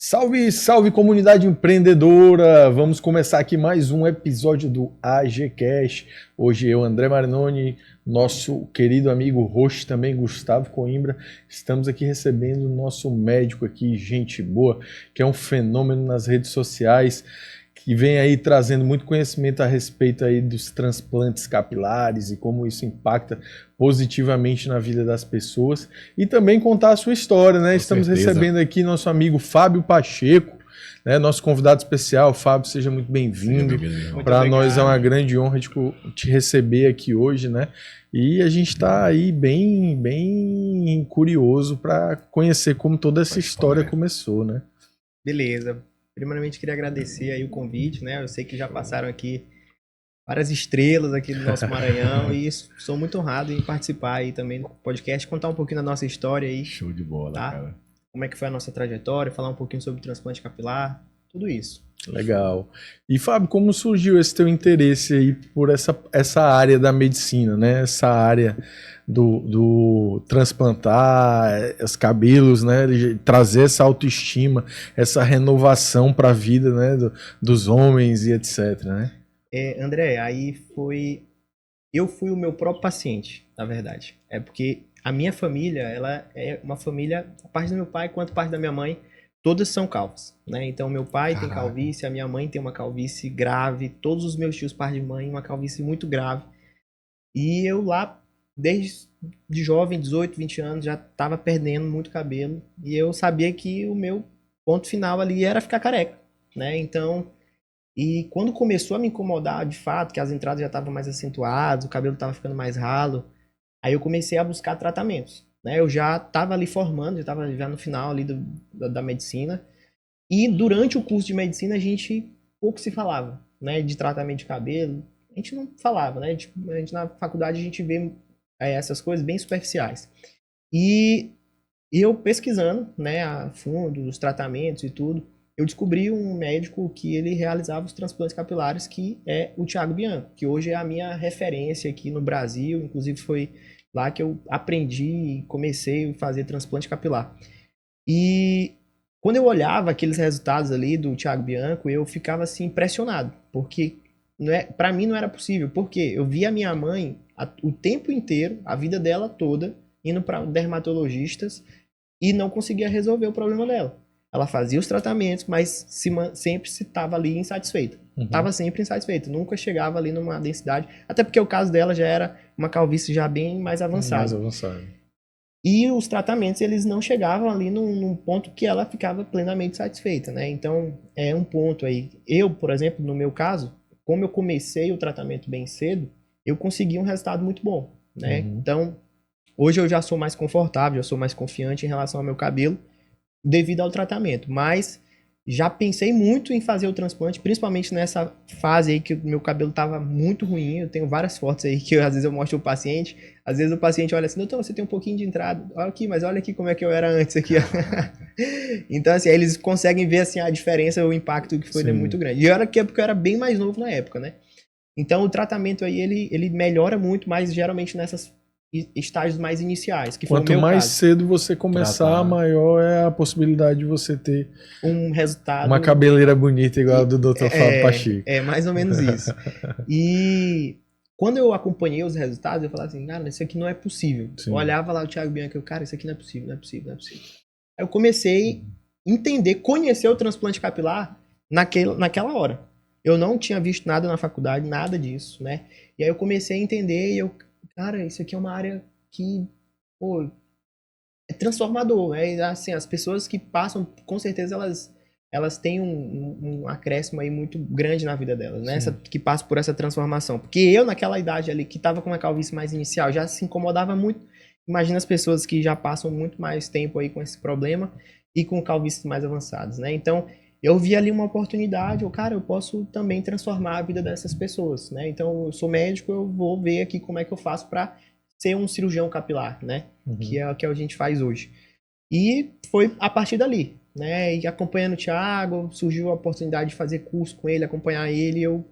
Salve, salve comunidade empreendedora! Vamos começar aqui mais um episódio do AGCast. Hoje eu, André Marinoni, nosso querido amigo host também, Gustavo Coimbra, estamos aqui recebendo o nosso médico aqui, gente boa, que é um fenômeno nas redes sociais, que vem aí trazendo muito conhecimento a respeito aí dos transplantes capilares e como isso impacta positivamente na vida das pessoas e também contar a sua história, né? Com Estamos certeza. recebendo aqui nosso amigo Fábio Pacheco, né? Nosso convidado especial. Fábio, seja muito bem-vindo. Para nós é uma grande honra te receber aqui hoje, né? E a gente está aí bem curioso para conhecer como toda essa história começou, né? Beleza. Primeiramente, queria agradecer aí o convite, né? Eu sei que já passaram aqui várias estrelas aqui do nosso Maranhão e sou muito honrado em participar aí também do podcast, contar um pouquinho da nossa história aí. Show de bola, tá? cara. Como é que foi a nossa trajetória, falar um pouquinho sobre transplante capilar, tudo isso. Legal. E Fábio, como surgiu esse teu interesse aí por essa área da medicina, né? Essa área do transplantar os cabelos, né? Trazer essa autoestima, essa renovação para a vida, né? Dos homens e etc, né? André, aí foi... Eu fui o meu próprio paciente, na verdade. É porque a minha família, ela é uma família, a parte do meu pai quanto a parte da minha mãe, todas são calvas, né? Então, meu pai tem calvície, a minha mãe tem uma calvície grave, todos os meus tios, parte de mãe, uma calvície muito grave. E eu lá, desde de jovem, 18, 20 anos, já estava perdendo muito cabelo. E eu sabia que o meu ponto final ali era ficar careca, né? Então, e quando começou a me incomodar, de fato, que as entradas já estavam mais acentuadas, o cabelo estava ficando mais ralo, aí eu comecei a buscar tratamentos, né? Eu já estava ali formando, já estava já no final ali da medicina. E durante o curso de medicina a gente pouco se falava, né? De tratamento de cabelo. A gente não falava, né? A gente na faculdade a gente vê essas coisas bem superficiais. E eu pesquisando, né, a fundo, os tratamentos e tudo, eu descobri um médico que ele realizava os transplantes capilares, que é o Thiago Bianco, que hoje é a minha referência aqui no Brasil, inclusive foi lá que eu aprendi e comecei a fazer transplante capilar. E quando eu olhava aqueles resultados ali do Thiago Bianco, eu ficava assim impressionado, porque para mim não era possível, porque eu via a minha mãe o tempo inteiro, a vida dela toda, indo para dermatologistas e não conseguia resolver o problema dela. Ela fazia os tratamentos, mas sempre estava ali insatisfeita. Estava sempre insatisfeita, nunca chegava ali numa densidade, até porque o caso dela já era uma calvície já bem mais avançada. Mais avançado. E os tratamentos, eles não chegavam ali num ponto que ela ficava plenamente satisfeita, né? Então, é um ponto aí. Eu, por exemplo, no meu caso, como eu comecei o tratamento bem cedo, eu consegui um resultado muito bom, né? Então, hoje eu já sou mais confortável, já sou mais confiante em relação ao meu cabelo devido ao tratamento, mas já pensei muito em fazer o transplante, principalmente nessa fase aí que o meu cabelo estava muito ruim. Eu tenho várias fotos aí que às vezes eu mostro ao paciente. Às vezes o paciente olha assim, doutor, você tem um pouquinho de entrada. Olha aqui, mas olha aqui como é que eu era antes aqui. Então, assim, aí eles conseguem ver assim, a diferença, o impacto que foi muito grande. E era porque eu era bem mais novo na época, né? Então o tratamento aí, ele melhora muito, mas geralmente nessas estágios mais iniciais. Que Quanto foi o meu mais caso. cedo você começar, maior é a possibilidade de você ter um resultado... uma cabeleira bonita igual a do Dr. Fábio Pacheco. É mais ou menos isso. E quando eu acompanhei os resultados, eu falava assim, cara, isso aqui não é possível. Sim. Eu olhava lá o Thiago Bianco, cara, isso aqui não é possível, não é possível, não é possível. Aí eu comecei a entender, conhecer o transplante capilar naquela hora. Eu não tinha visto nada na faculdade, nada disso, né? E aí eu comecei a entender e cara, isso aqui é uma área que, pô, é transformador, né? Assim, as pessoas que passam, com certeza elas têm um acréscimo aí muito grande na vida delas, né? Que passam por essa transformação. Porque eu, naquela idade ali, que estava com uma calvície mais inicial, já se incomodava muito. Imagina as pessoas que já passam muito mais tempo aí com esse problema e com calvícies mais avançadas, né? Então, eu vi ali uma oportunidade, cara, eu posso também transformar a vida dessas pessoas, né? Então, eu sou médico, eu vou ver aqui como é que eu faço para ser um cirurgião capilar, né? Que é o que a gente faz hoje. E foi a partir dali, né? E acompanhando o Thiago, surgiu a oportunidade de fazer curso com ele, acompanhar ele, eu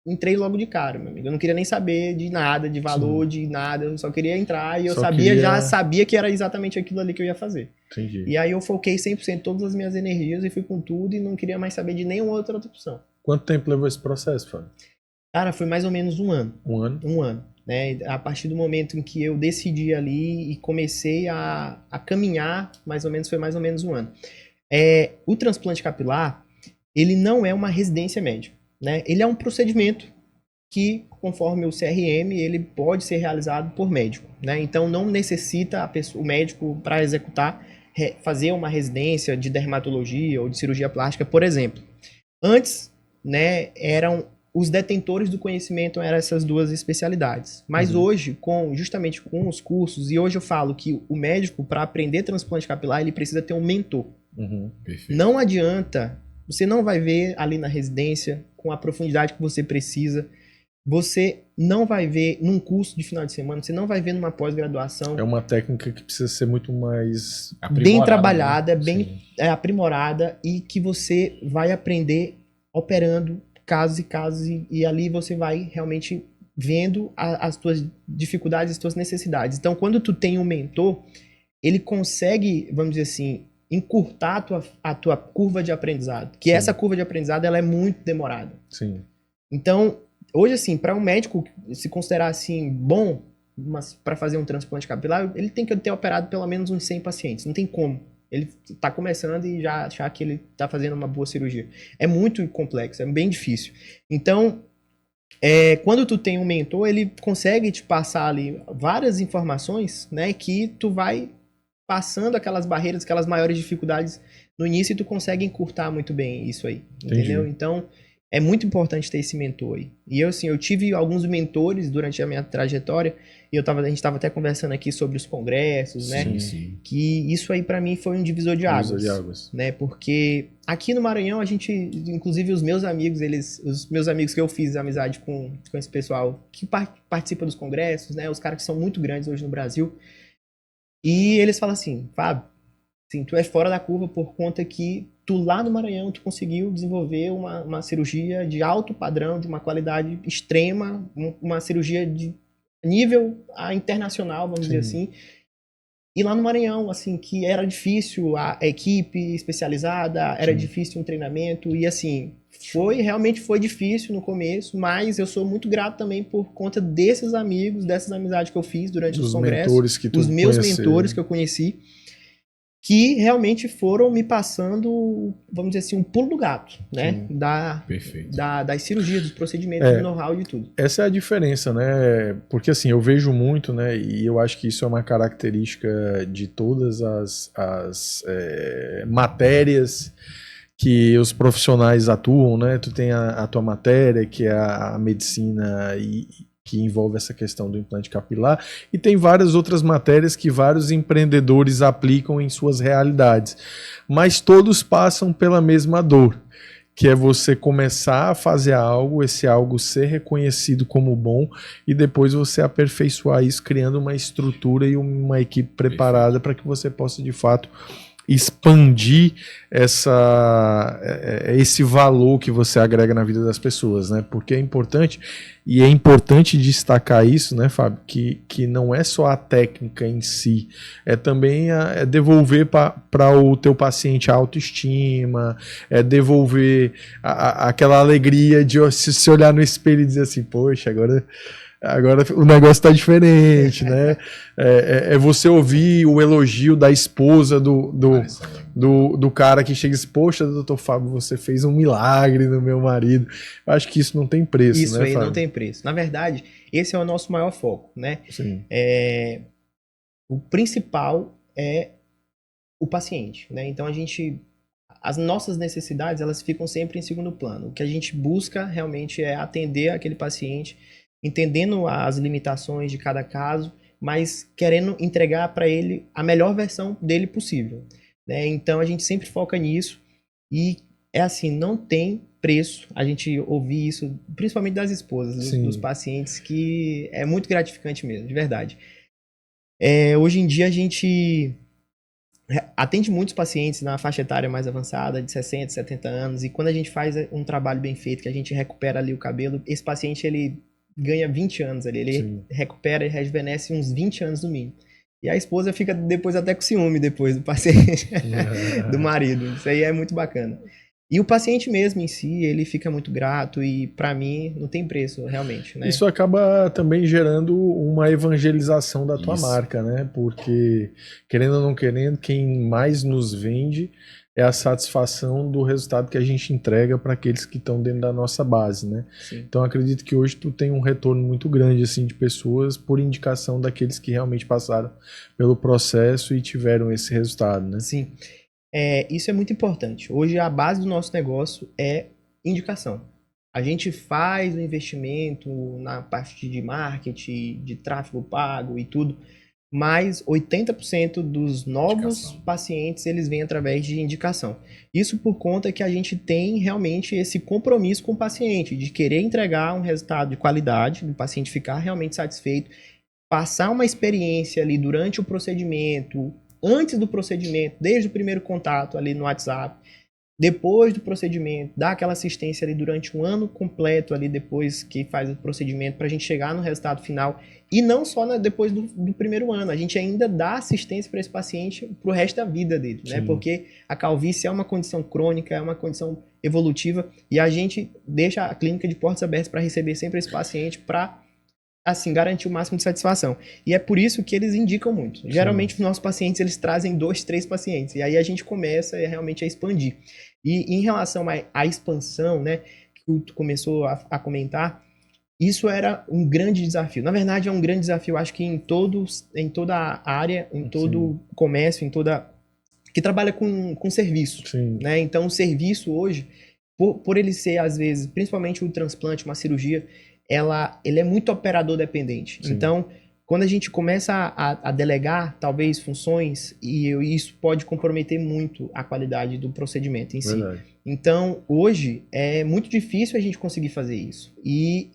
entrei logo de cara, meu amigo. Eu não queria nem saber de nada, de valor, Sim. de nada. Eu só queria entrar e eu Só já sabia que era exatamente aquilo ali que eu ia fazer. Entendi. E aí eu foquei 100% todas as minhas energias e fui com tudo e não queria mais saber de nenhuma outra opção. Quanto tempo levou esse processo, Fábio? Cara, foi mais ou menos um ano. Um ano? Um ano. Né? A partir do momento em que eu decidi ali e comecei a caminhar, foi mais ou menos um ano. O transplante capilar, ele não é uma residência médica. Né? Ele é um procedimento que, conforme o CRM, ele pode ser realizado por médico. Né? Então, não necessita o médico, para executar, fazer uma residência de dermatologia ou de cirurgia plástica, por exemplo. Antes, né, eram os detentores do conhecimento, eram essas duas especialidades. Mas hoje, justamente com os cursos, e hoje eu falo que o médico, para aprender transplante capilar, ele precisa ter um mentor. Não adianta, você não vai ver ali na residência com a profundidade que você precisa. Você não vai ver num curso de final de semana, você não vai ver numa pós-graduação. É uma técnica que precisa ser muito mais bem trabalhada, né? bem aprimorada e que você vai aprender operando casos e casos e ali você vai realmente vendo as tuas dificuldades, as tuas necessidades. Então, quando tu tem um mentor, ele consegue, vamos dizer assim, encurtar a tua curva de aprendizado. Que essa curva de aprendizado ela é muito demorada. Sim. Então, hoje, assim, para um médico se considerar assim bom, mas para fazer um transplante capilar, ele tem que ter operado pelo menos uns 100 pacientes. Não tem como. Ele está começando e já achar que ele está fazendo uma boa cirurgia. É muito complexo, é bem difícil. Então, quando tu tem um mentor, ele consegue te passar ali várias informações, né, que tu vai passando aquelas barreiras, aquelas maiores dificuldades no início e tu consegue encurtar muito bem isso aí, entendeu? Entendi. Então, é muito importante ter esse mentor aí. E eu, assim, eu tive alguns mentores durante a minha trajetória, e a gente estava até conversando aqui sobre os congressos, né? Sim. Que isso aí para mim foi um divisor de águas. Né? Porque aqui no Maranhão, a gente, inclusive os meus amigos, os meus amigos que eu fiz amizade com esse pessoal que participa dos congressos, né? Os caras que são muito grandes hoje no Brasil. E eles falam assim, Fábio, assim, tu é fora da curva por conta que tu lá no Maranhão tu conseguiu desenvolver uma cirurgia de alto padrão, de uma qualidade extrema, uma cirurgia de nível internacional, vamos dizer assim. E lá no Maranhão, assim, que era difícil a equipe especializada, era difícil um treinamento e assim, realmente foi difícil no começo, mas eu sou muito grato também por conta desses amigos, dessas amizades que eu fiz durante os congressos, os meus mentores que eu conheci, que realmente foram me passando, vamos dizer assim, um pulo do gato, né? Das cirurgias, dos procedimentos, do know-how e de tudo. Essa é a diferença, né? Porque assim, eu vejo muito, né? E eu acho que isso é uma característica de todas as matérias que os profissionais atuam, né? Tu tem a tua matéria, que é a medicina que envolve essa questão do implante capilar, e tem várias outras matérias que vários empreendedores aplicam em suas realidades, mas todos passam pela mesma dor, que é você começar a fazer algo, esse algo ser reconhecido como bom, e depois você aperfeiçoar isso, criando uma estrutura e uma equipe preparada para que você possa, de fato, expandir esse valor que você agrega na vida das pessoas, né? Porque é importante, e é importante destacar isso, né, Fábio, que não é só a técnica em si, é também devolver para o teu paciente a autoestima, é devolver aquela alegria de se olhar no espelho e dizer assim, poxa, agora o negócio tá diferente, né? É você ouvir o elogio da esposa do cara que chega e diz, poxa, doutor Fábio, você fez um milagre no meu marido. Eu acho que isso não tem preço, isso, né, aí Fábio? não tem preço. Na verdade, esse é o nosso maior foco, né? Sim. O principal é o paciente, né? Então as nossas necessidades, elas ficam sempre em segundo plano. O que a gente busca realmente é atender aquele paciente, entendendo as limitações de cada caso, mas querendo entregar para ele a melhor versão dele possível, né? Então a gente sempre foca nisso e é assim, não tem preço a gente ouvir isso, principalmente das esposas, dos pacientes, que é muito gratificante mesmo, de verdade. Hoje em dia a gente atende muitos pacientes na faixa etária mais avançada, de 60, 70 anos, e quando a gente faz um trabalho bem feito, que a gente recupera ali o cabelo, esse paciente, ele ganha 20 anos ali, ele Sim. recupera e rejuvenesce uns 20 anos no mínimo. E a esposa fica depois até com ciúme depois do paciente, do marido. Isso aí é muito bacana. E o paciente mesmo em si, ele fica muito grato e para mim não tem preço, realmente, né? Isso acaba também gerando uma evangelização da tua Isso. marca, né? Porque, querendo ou não querendo, quem mais nos vende é a satisfação do resultado que a gente entrega para aqueles que estão dentro da nossa base, né? Sim. Então acredito que hoje tu tem um retorno muito grande assim de pessoas por indicação daqueles que realmente passaram pelo processo e tiveram esse resultado, né? Sim. Isso é muito importante. Hoje a base do nosso negócio é indicação. A gente faz o investimento na parte de marketing, de tráfego pago e tudo, mas 80% dos novos Indicação. pacientes, eles vêm através de indicação. Isso por conta que a gente tem realmente esse compromisso com o paciente, de querer entregar um resultado de qualidade, do paciente ficar realmente satisfeito, passar uma experiência ali durante o procedimento, antes do procedimento, desde o primeiro contato ali no WhatsApp, depois do procedimento, dar aquela assistência ali durante um ano completo ali depois que faz o procedimento para a gente chegar no resultado final e não só depois do primeiro ano, a gente ainda dá assistência para esse paciente para o resto da vida dele, né? Sim. Porque a calvície é uma condição crônica, é uma condição evolutiva e a gente deixa a clínica de portas abertas para receber sempre esse paciente para assim, garantir o máximo de satisfação. E é por isso que eles indicam muito. Geralmente, os nossos pacientes, eles trazem 2, 3 pacientes. E aí a gente começa realmente a expandir. E em relação à expansão, né, que tu começou a comentar, isso era um grande desafio. Na verdade, é um grande desafio, acho que em toda a área, em todo comércio, em toda... que trabalha com serviço. Sim. Né? Então, o serviço hoje, por ele ser, às vezes, principalmente o transplante, uma cirurgia, ele é muito operador dependente. Sim. Então, quando a gente começa a delegar, talvez, funções, isso pode comprometer muito a qualidade do procedimento em si. Verdade. Então, hoje, é muito difícil a gente conseguir fazer isso. E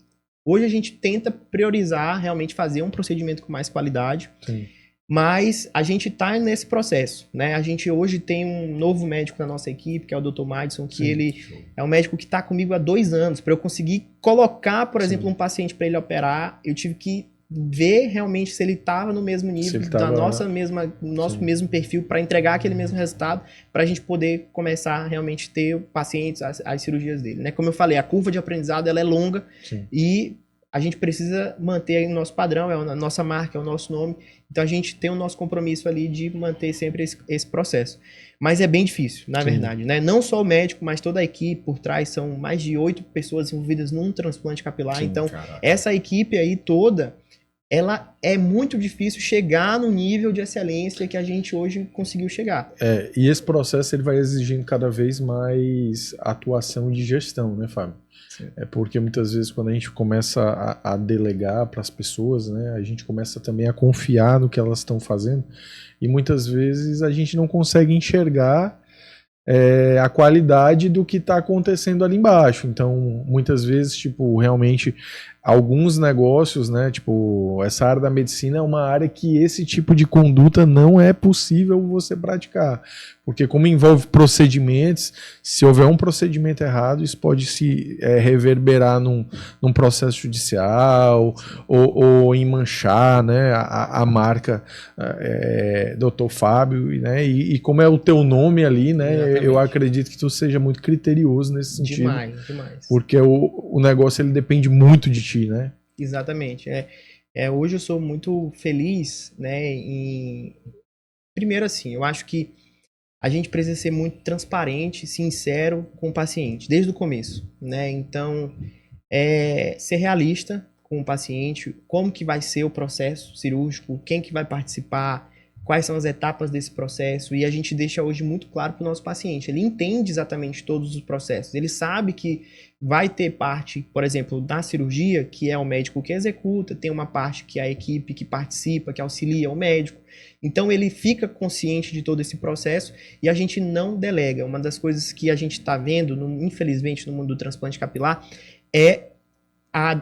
hoje a gente tenta priorizar, realmente fazer um procedimento com mais qualidade. Sim. Mas a gente está nesse processo, né? A gente hoje tem um novo médico na nossa equipe, que é o Dr. Madison, que ele é um médico que está comigo há 2 anos. Para eu conseguir colocar, por exemplo, um paciente para ele operar, eu tive que ver realmente se ele estava no mesmo nível, da nosso mesmo perfil, para entregar aquele mesmo resultado, para a gente poder começar a realmente ter pacientes, as cirurgias dele, né? Como eu falei, a curva de aprendizado ela é longa. Sim. E a gente precisa manter o nosso padrão, é a nossa marca, é o nosso nome. Então a gente tem o nosso compromisso ali de manter sempre esse processo. Mas é bem difícil, na verdade, né? Não só o médico, mas toda a equipe por trás, são mais de 8 pessoas envolvidas num transplante capilar. Sim, então, caraca. essa equipe aí toda, ela é muito difícil chegar no nível de excelência que a gente hoje conseguiu chegar. E esse processo ele vai exigindo cada vez mais atuação de gestão, né, Fábio? Sim. É porque muitas vezes quando a gente começa a delegar para as pessoas, né, a gente começa também a confiar no que elas estão fazendo e muitas vezes a gente não consegue enxergar a qualidade do que está acontecendo ali embaixo. Então, muitas vezes, tipo, realmente alguns negócios, né, tipo, essa área da medicina é uma área que esse tipo de conduta não é possível você praticar, porque como envolve procedimentos, se houver um procedimento errado, isso pode se reverberar num processo judicial ou em manchar, né, a marca Dr. Fábio, né, e como é o teu nome ali, né, Exatamente. eu acredito que tu seja muito criterioso nesse sentido. Demais. Porque o negócio ele depende muito de ti, né? Exatamente. Hoje eu sou muito feliz, né, Primeiro assim, eu acho que a gente precisa ser muito transparente, sincero com o paciente, desde o começo, né? Então, ser realista com o paciente, como que vai ser o processo cirúrgico, quem que vai participar, quais são as etapas desse processo, e a gente deixa hoje muito claro para o nosso paciente. Ele entende exatamente todos os processos, ele sabe que vai ter parte, por exemplo, da cirurgia, que é o médico que executa, tem uma parte que é a equipe que participa, que auxilia o médico. Então ele fica consciente de todo esse processo e a gente não delega. Uma das coisas que a gente está vendo, infelizmente, no mundo do transplante capilar, é a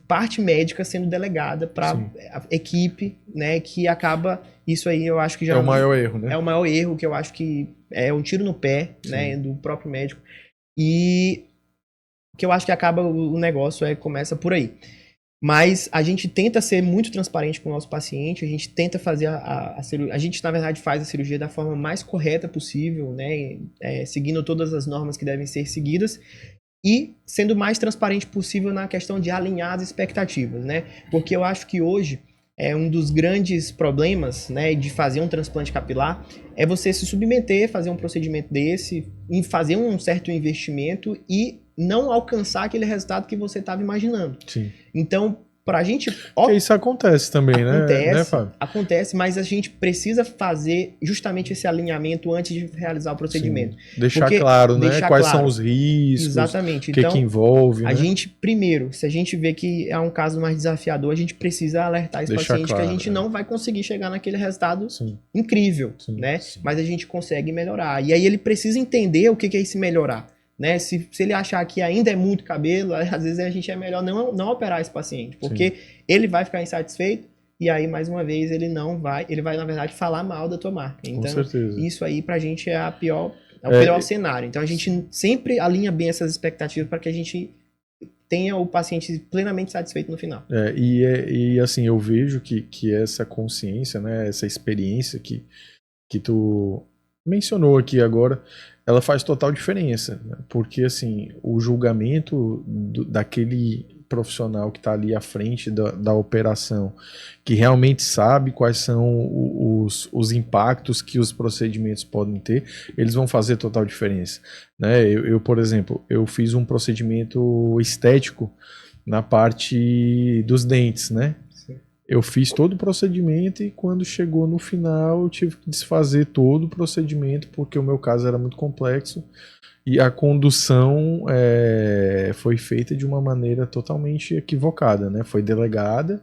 parte médica sendo delegada para Sim. a equipe, né, que acaba, isso aí eu acho que já É o maior erro, né? é o maior erro, que eu acho que é um tiro no pé, né, do próprio médico, e que eu acho que acaba o negócio, começa por aí. Mas a gente tenta ser muito transparente com o nosso paciente, a gente tenta fazer a cirurgia, a gente na verdade faz a cirurgia da forma mais correta possível, né, seguindo todas as normas que devem ser seguidas, e sendo o mais transparente possível na questão de alinhar as expectativas, né? Porque eu acho que hoje um dos grandes problemas, né, de fazer um transplante capilar é você se submeter, fazer um procedimento desse, e fazer um certo investimento e não alcançar aquele resultado que você estava imaginando. Sim. Então, para a gente... Porque isso acontece também, né, Fábio? Acontece, mas a gente precisa fazer justamente esse alinhamento antes de realizar o procedimento. Sim. Deixar claro, né? Deixar Quais claro. são os riscos, Exatamente. o que, Então, que envolve, a né? gente, primeiro, se a gente vê que é um caso mais desafiador, a gente precisa alertar esse Deixar paciente claro, que a gente não vai conseguir chegar naquele resultado incrível, né? Sim. Mas a gente consegue melhorar. E aí ele precisa entender o que é esse melhorar. Né? Se ele achar que ainda é muito cabelo, às vezes a gente é melhor não operar esse paciente, porque ele vai ficar insatisfeito e aí, mais uma vez, ele vai, na verdade, falar mal da tua marca. Então, com certeza. Isso aí pra gente é o pior cenário. Então, a gente sempre alinha bem essas expectativas para que a gente tenha o paciente plenamente satisfeito no final. E assim, eu vejo que essa consciência, né, essa experiência que tu mencionou aqui agora, ela faz total diferença, né? Porque assim, o julgamento daquele profissional que está ali à frente da operação, que realmente sabe quais são os impactos que os procedimentos podem ter, eles vão fazer total diferença, né? Eu, por exemplo, eu fiz um procedimento estético na parte dos dentes, né? Eu fiz todo o procedimento e quando chegou no final eu tive que desfazer todo o procedimento porque o meu caso era muito complexo e a condução foi feita de uma maneira totalmente equivocada, né? Foi delegada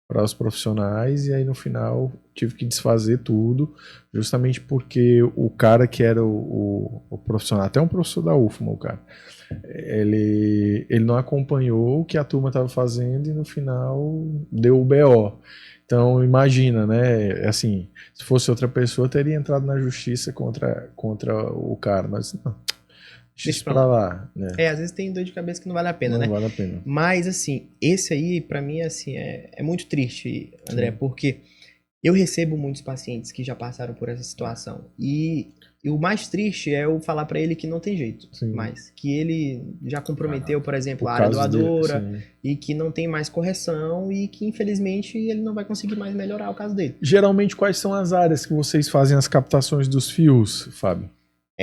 para os profissionais e aí no final tive que desfazer tudo justamente porque o cara que era o profissional, até um professor da UFMA, o cara, ele não acompanhou o que a turma estava fazendo e no final deu o BO. Então imagina, né? Assim, se fosse outra pessoa teria entrado na justiça contra o cara, mas não. Deixa isso pra lá, né? Às vezes tem dor de cabeça que não vale a pena, né? Não vale a pena. Mas assim, esse aí pra mim assim é muito triste, André, porque eu recebo muitos pacientes que já passaram por essa situação e o mais triste é eu falar pra ele que não tem jeito mais, que ele já comprometeu, por exemplo, a área doadora e que não tem mais correção e que infelizmente ele não vai conseguir mais melhorar o caso dele. Geralmente quais são as áreas que vocês fazem as captações dos fios, Fábio?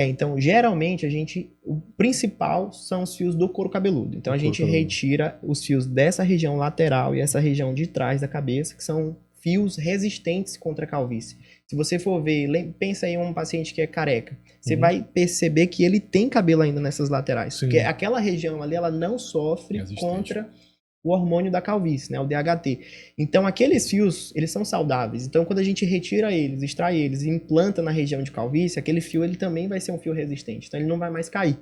Então, geralmente, o principal são os fios do couro cabeludo. Então, a gente retira os fios dessa região lateral e essa região de trás da cabeça, que são fios resistentes contra a calvície. Se você for ver, pensa em um paciente que é careca, você vai perceber que ele tem cabelo ainda nessas laterais. Porque aquela região ali, ela não sofre contra o hormônio da calvície, né, o DHT. Então, aqueles fios, eles são saudáveis. Então, quando a gente retira eles, extrai eles e implanta na região de calvície, aquele fio, ele também vai ser um fio resistente. Então, ele não vai mais cair.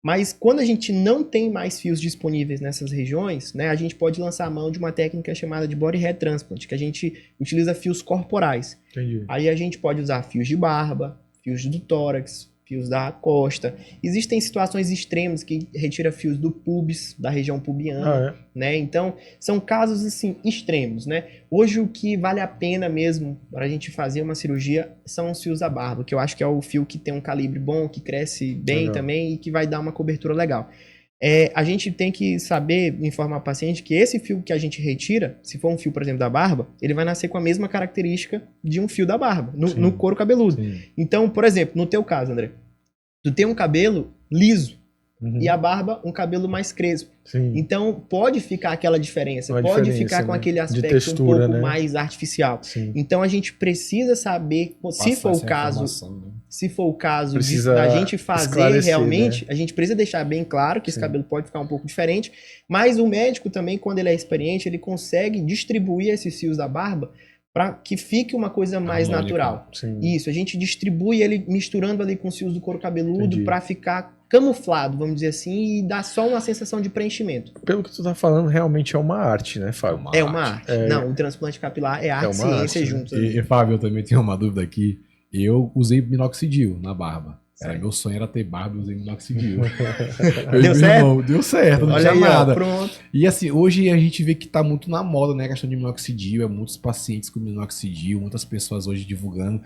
Mas, quando a gente não tem mais fios disponíveis nessas regiões, né, a gente pode lançar a mão de uma técnica chamada de body hair transplant, que a gente utiliza fios corporais. Entendi. Aí, a gente pode usar fios de barba, fios do tórax, fios da costa. Existem situações extremas que retira fios do pubis, da região pubiana, né? Então, são casos, assim, extremos, né? Hoje, o que vale a pena mesmo para a gente fazer uma cirurgia são os fios da barba, que eu acho que é o fio que tem um calibre bom, que cresce bem também e que vai dar uma cobertura legal. A gente tem que saber informar o paciente que esse fio que a gente retira, se for um fio, por exemplo, da barba, ele vai nascer com a mesma característica de um fio da barba, no couro cabeludo. Então, por exemplo, no teu caso, André, tu tem um cabelo liso e a barba um cabelo mais crespo. Então, pode ficar aquela diferença, pode ficar com aquele aspecto textura, um pouco mais artificial. Então, a gente precisa saber, se for o caso da gente fazer realmente, a gente precisa deixar bem claro que esse cabelo pode ficar um pouco diferente, mas o médico também, quando ele é experiente, ele consegue distribuir esses fios da barba para que fique uma coisa mais natural. Isso, a gente distribui ele misturando ali com os fios do couro cabeludo para ficar camuflado, vamos dizer assim, e dá só uma sensação de preenchimento. Pelo que tu tá falando, realmente é uma arte, né, Fábio? É uma arte. Não, o transplante capilar é arte e uma ciência arte, né? juntos. ali. E, Fábio, eu também tenho uma dúvida aqui. Eu usei minoxidil na barba. Meu sonho era ter barba, eu usei minoxidil. Deu certo? Deu certo, não Olha tinha aí, nada. ó, pronto. E assim, hoje a gente vê que tá muito na moda, né? A questão de minoxidil, muitos pacientes com minoxidil, muitas pessoas hoje divulgando. O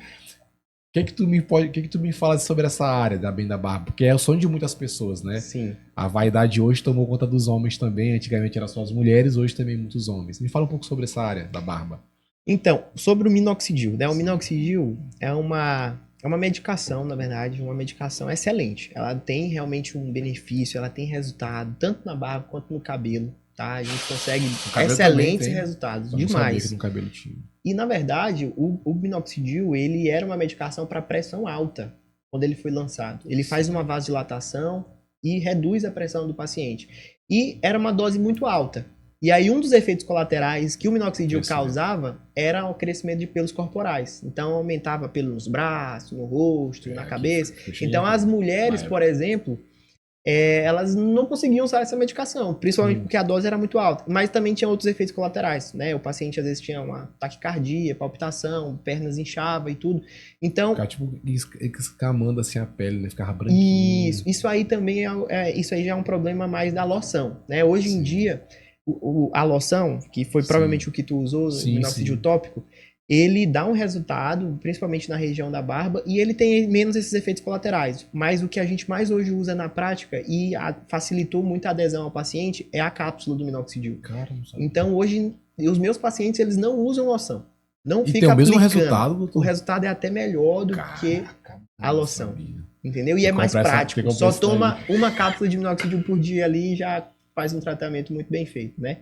que que tu me fala sobre essa área da barba? Porque é o sonho de muitas pessoas, né? Sim. A vaidade hoje tomou conta dos homens também. Antigamente era só as mulheres, hoje também muitos homens. Me fala um pouco sobre essa área da barba. Então, sobre o minoxidil, né? O minoxidil é uma medicação, na verdade, uma medicação excelente. Ela tem realmente um benefício, ela tem resultado, tanto na barba quanto no cabelo, tá? A gente consegue excelentes resultados, Eu não sabia demais. que no cabelo tinha. E, na verdade, o minoxidil, ele era uma medicação para pressão alta, quando ele foi lançado. Ele faz uma vasodilatação e reduz a pressão do paciente. E era uma dose muito alta. E aí, um dos efeitos colaterais que o minoxidil causava era o crescimento de pelos corporais. Então, aumentava pelo nos braços, no rosto, na cabeça. Então, as mulheres, por exemplo, elas não conseguiam usar essa medicação, principalmente porque a dose era muito alta. Mas também tinha outros efeitos colaterais, né? O paciente, às vezes, tinha uma taquicardia, palpitação, pernas inchava e tudo. Então... Ficava, tipo, escamando assim a pele, né? Ficava branquinho. Isso aí também isso aí já é um problema mais da loção, né? Hoje em dia... A loção, que foi provavelmente o que tu usou, o minoxidil tópico, ele dá um resultado, principalmente na região da barba, e ele tem menos esses efeitos colaterais. Mas o que a gente mais hoje usa na prática e facilitou muito a adesão ao paciente é a cápsula do minoxidil. Cara, não sabia. Então hoje, os meus pacientes, eles não usam loção. Não E fica tem o mesmo aplicando. resultado, doutor? O resultado é até melhor do que a loção. Entendeu? E é mais prático. Só toma uma cápsula de minoxidil por dia ali e já faz um tratamento muito bem feito, né?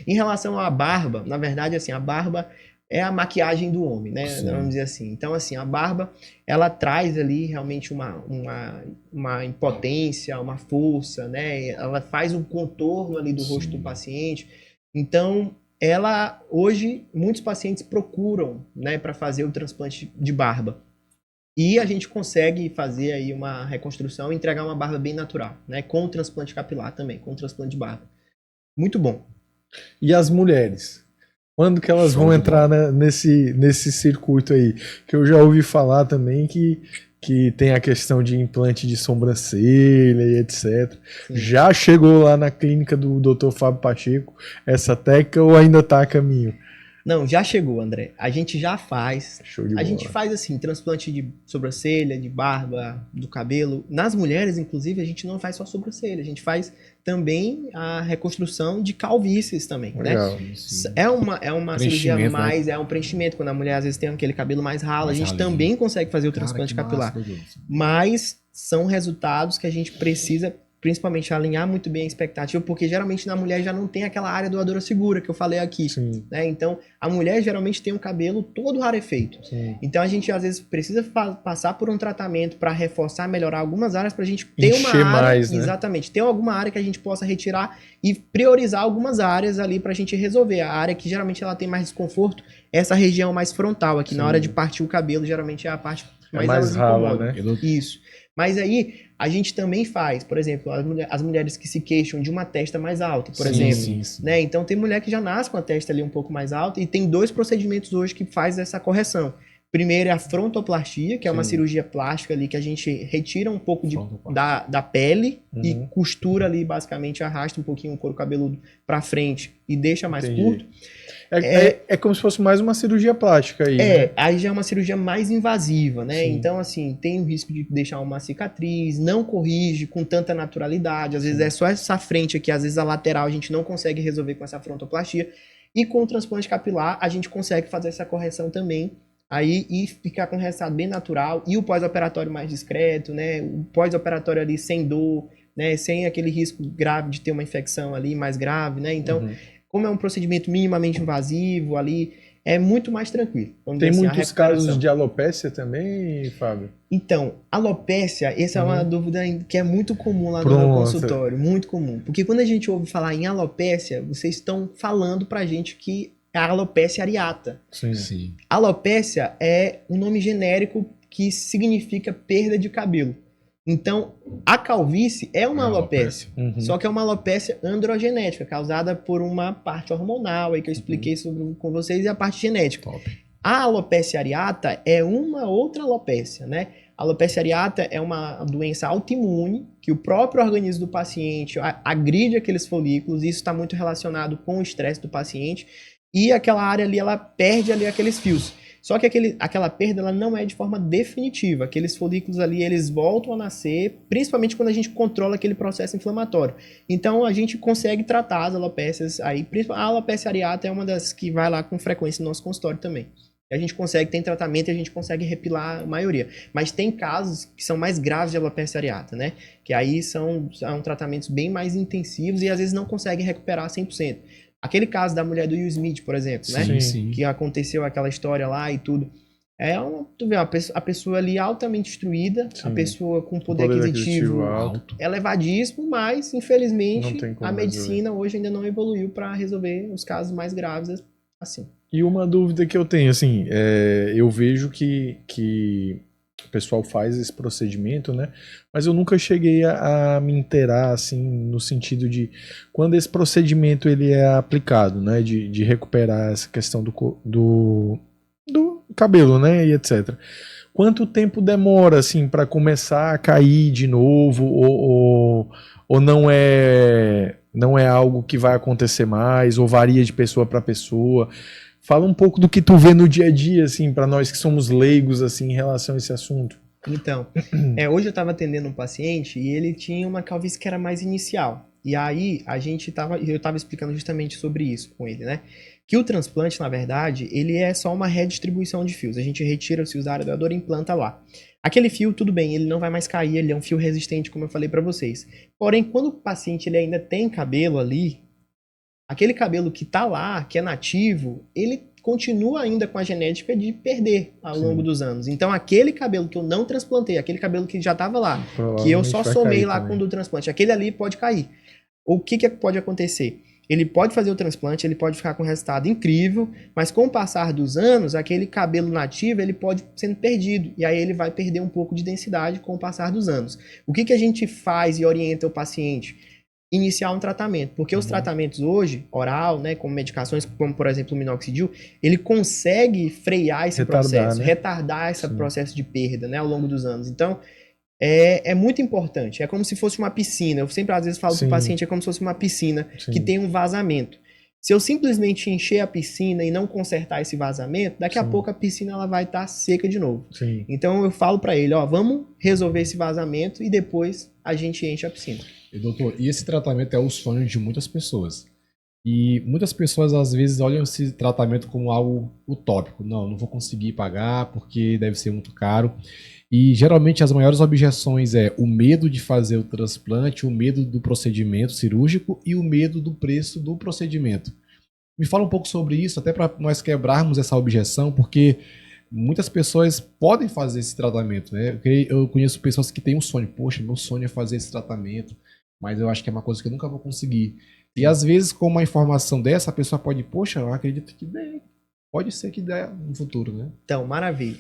Em relação à barba, na verdade, assim, a barba é a maquiagem do homem, né? Sim. Vamos dizer assim. Então, assim, a barba, ela traz ali realmente uma impotência, uma força, né? Ela faz um contorno ali do rosto do paciente. Então, hoje, muitos pacientes procuram, né, para fazer o transplante de barba. E a gente consegue fazer aí uma reconstrução e entregar uma barba bem natural, né? Com o transplante capilar também, com o transplante de barba. Muito bom. E as mulheres? Quando que elas vão entrar, né, nesse circuito aí? Que eu já ouvi falar também que tem a questão de implante de sobrancelha e etc. Sim. Já chegou lá na clínica do Dr. Fábio Pacheco essa técnica ou ainda está a caminho? Não, já chegou, André. A gente já faz. Show de bola. A gente faz assim, transplante de sobrancelha, de barba, do cabelo. Nas mulheres, inclusive, a gente não faz só sobrancelha. A gente faz também a reconstrução de calvícies também, legal, né? É uma cirurgia mais, é um preenchimento. Quando a mulher às vezes tem aquele cabelo mais ralo, a gente também consegue fazer o transplante capilar. Mas são resultados que a gente precisa, principalmente, alinhar muito bem a expectativa, porque geralmente na mulher já não tem aquela área doadora segura que eu falei aqui, né? Então, a mulher geralmente tem um cabelo todo rarefeito. Sim. Então, a gente às vezes precisa passar por um tratamento para reforçar, melhorar algumas áreas, para a gente ter uma área, mais, né? Exatamente, ter alguma área que a gente possa retirar e priorizar algumas áreas ali para a gente resolver. A área que geralmente ela tem mais desconforto, essa região mais frontal aqui, na hora de partir o cabelo, geralmente é a parte mais rala, né? Isso. Mas aí, a gente também faz, por exemplo, as mulheres que se queixam de uma testa mais alta, por exemplo. Né? Então, tem mulher que já nasce com a testa ali um pouco mais alta e tem 2 procedimentos hoje que faz essa correção. Primeiro é a frontoplastia, que é uma cirurgia plástica ali que a gente retira um pouco da pele e costura ali, basicamente arrasta um pouquinho o couro cabeludo para frente e deixa mais curto. É como se fosse mais uma cirurgia plástica aí, né? Aí já é uma cirurgia mais invasiva, né? Sim. Então, assim, tem o risco de deixar uma cicatriz, não corrige com tanta naturalidade. Às vezes é só essa frente aqui, às vezes a lateral a gente não consegue resolver com essa frontoplastia. E com o transplante capilar, a gente consegue fazer essa correção também. Aí, e ficar com um resultado bem natural. E o pós-operatório mais discreto, né? O pós-operatório ali sem dor, né? Sem aquele risco grave de ter uma infecção ali mais grave, né? Então... Como é um procedimento minimamente invasivo ali, é muito mais tranquilo. Tem assim, muitos casos de alopécia também, Fábio? Então, alopécia, essa é uma dúvida que é muito comum lá no meu consultório, muito comum. Porque quando a gente ouve falar em alopécia, vocês estão falando pra gente que é a alopécia areata. Sim. Alopécia é um nome genérico que significa perda de cabelo. Então, a calvície é uma É alopécia. Uhum. Só que é uma alopécia androgenética, causada por uma parte hormonal aí que eu expliquei com vocês, e a parte genética. Top. A alopecia areata é uma outra alopécia, né? A alopecia areata é uma doença autoimune que o próprio organismo do paciente agride aqueles folículos, e isso está muito relacionado com o estresse do paciente, e aquela área ali, ela perde ali aqueles fios. Só que aquela perda, ela não é de forma definitiva. Aqueles folículos ali, eles voltam a nascer, principalmente quando a gente controla aquele processo inflamatório. Então, a gente consegue tratar as alopécias aí. A alopecia areata é uma das que vai lá com frequência no nosso consultório também. A gente consegue, tem tratamento e a gente consegue repilar a maioria. Mas tem casos que são mais graves de alopecia areata, né? Que aí são tratamentos bem mais intensivos e às vezes não conseguem recuperar 100%. Aquele caso da mulher do Will Smith, por exemplo, né? Sim, sim. Que aconteceu aquela história lá e tudo. Tu vê, a pessoa ali altamente instruída, Sim. a pessoa com poder Poder aquisitivo alto. elevadíssimo, mas Não infelizmente tem como a medicina hoje ainda não evoluiu para resolver os casos mais graves assim. E uma dúvida que eu tenho, assim, eu vejo que o pessoal faz esse procedimento, né? Mas eu nunca cheguei a me inteirar, assim, no sentido de quando esse procedimento ele é aplicado, né? De recuperar essa questão do cabelo, né? E etc. Quanto tempo demora, assim, para começar a cair de novo? Ou não é algo que vai acontecer mais? Ou varia de pessoa para pessoa? Fala um pouco do que tu vê no dia a dia, assim, para nós que somos leigos, assim, em relação a esse assunto. Então, hoje eu estava atendendo um paciente e ele tinha uma calvície que era mais inicial. E aí eu estava explicando justamente sobre isso com ele, né? Que o transplante, na verdade, ele é só uma redistribuição de fios. A gente retira os fios da área da dor e implanta lá. Aquele fio, tudo bem, ele não vai mais cair, ele é um fio resistente, como eu falei para vocês. Porém, quando o paciente ele ainda tem cabelo ali, aquele cabelo que tá lá, que é nativo, ele continua ainda com a genética de perder ao longo dos anos. Então, aquele cabelo que eu não transplantei, aquele cabelo que já estava lá, que eu só somei lá com o do transplante, aquele ali pode cair. O que pode acontecer? Ele pode fazer o transplante, ele pode ficar com um resultado incrível, mas com o passar dos anos, aquele cabelo nativo, ele pode sendo perdido, e aí ele vai perder um pouco de densidade com o passar dos anos. O que a gente faz e orienta o paciente? Iniciar um tratamento, porque os tratamentos hoje, oral, né, como medicações, como por exemplo o minoxidil, ele consegue frear esse processo, né? retardar esse processo de perda, né, ao longo dos anos. Então, é muito importante. É como se fosse uma piscina. Eu sempre, às vezes, falo para o paciente, é como se fosse uma piscina que tem um vazamento. Se eu simplesmente encher a piscina e não consertar esse vazamento, daqui a pouco a piscina ela vai estar seca de novo. Então, eu falo para ele, vamos resolver esse vazamento e depois a gente enche a piscina. E, doutor, e esse tratamento é o sonho de muitas pessoas. E muitas pessoas, às vezes, olham esse tratamento como algo utópico. Não vou conseguir pagar porque deve ser muito caro. E, geralmente, as maiores objeções é o medo de fazer o transplante, o medo do procedimento cirúrgico e o medo do preço do procedimento. Me fala um pouco sobre isso, até para nós quebrarmos essa objeção, porque muitas pessoas podem fazer esse tratamento, né? Eu conheço pessoas que têm um sonho. Poxa, meu sonho é fazer esse tratamento, mas eu acho que é uma coisa que eu nunca vou conseguir. E às vezes, com uma informação dessa, a pessoa pode, poxa, eu acredito que dê. Pode ser que dê no futuro, né? Então, maravilha.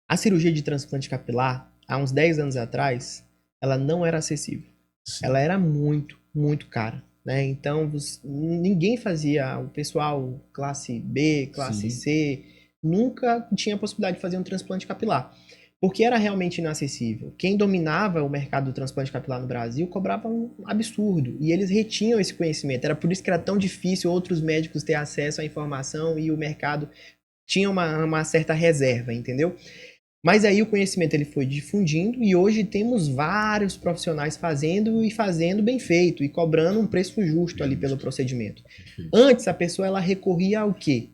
A cirurgia de transplante capilar, há uns 10 anos atrás, ela não era acessível. Sim. Ela era muito, muito cara, né? Então, ninguém fazia, o pessoal classe B, classe C, nunca tinha a possibilidade de fazer um transplante capilar. Porque era realmente inacessível. Quem dominava o mercado do transplante capilar no Brasil cobrava um absurdo. E eles retinham esse conhecimento. Era por isso que era tão difícil outros médicos ter acesso à informação e o mercado tinha uma certa reserva, entendeu? Mas aí o conhecimento ele foi difundindo e hoje temos vários profissionais fazendo e fazendo bem feito e cobrando um preço justo ali pelo procedimento. Antes a pessoa ela recorria ao quê?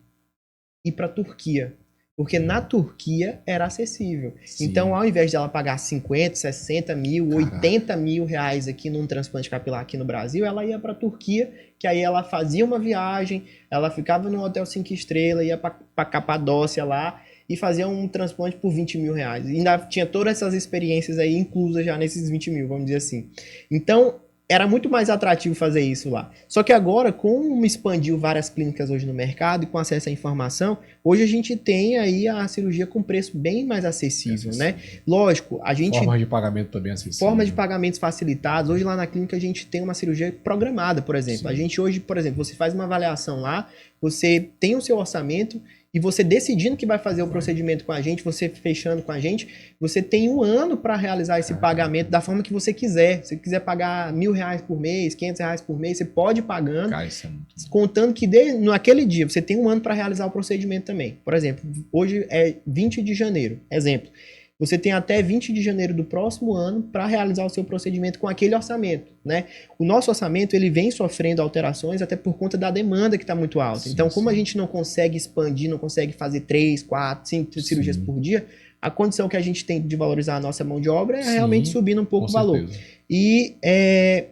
Ir para a Turquia. Porque na Turquia era acessível. Sim. Então, ao invés de ela pagar 50, 60 mil, 80 mil reais aqui num transplante capilar aqui no Brasil, ela ia para a Turquia, que aí ela fazia uma viagem, ela ficava num hotel 5 estrelas, ia para Capadócia lá e fazia um transplante por 20 mil reais. E ainda tinha todas essas experiências aí inclusas já nesses 20 mil, vamos dizer assim. Então, era muito mais atrativo fazer isso lá. Só que agora, como expandiu várias clínicas hoje no mercado e com acesso à informação, hoje a gente tem aí a cirurgia com preço bem mais acessível, né? Lógico, a gente... Formas de pagamento também acessível. Formas de pagamentos facilitados. Hoje lá na clínica a gente tem uma cirurgia programada, por exemplo. Sim. A gente hoje, por exemplo, você faz uma avaliação lá, você tem o seu orçamento e você decidindo que vai fazer o procedimento com a gente, você fechando com a gente, você tem 1 ano para realizar esse pagamento da forma que você quiser. Se você quiser pagar R$1.000 por mês, R$500 por mês, você pode ir pagando, Cara, isso é muito... contando que naquele dia você tem 1 ano para realizar o procedimento também. Por exemplo, hoje é 20 de janeiro, exemplo. Você tem até 20 de janeiro do próximo ano para realizar o seu procedimento com aquele orçamento, né? O nosso orçamento, ele vem sofrendo alterações até por conta da demanda que está muito alta. Sim, então, como sim. a gente não consegue expandir, não consegue fazer 3, 4, 5 cirurgias por dia, a condição que a gente tem de valorizar a nossa mão de obra é Sim, realmente subindo um pouco o com valor. certeza. E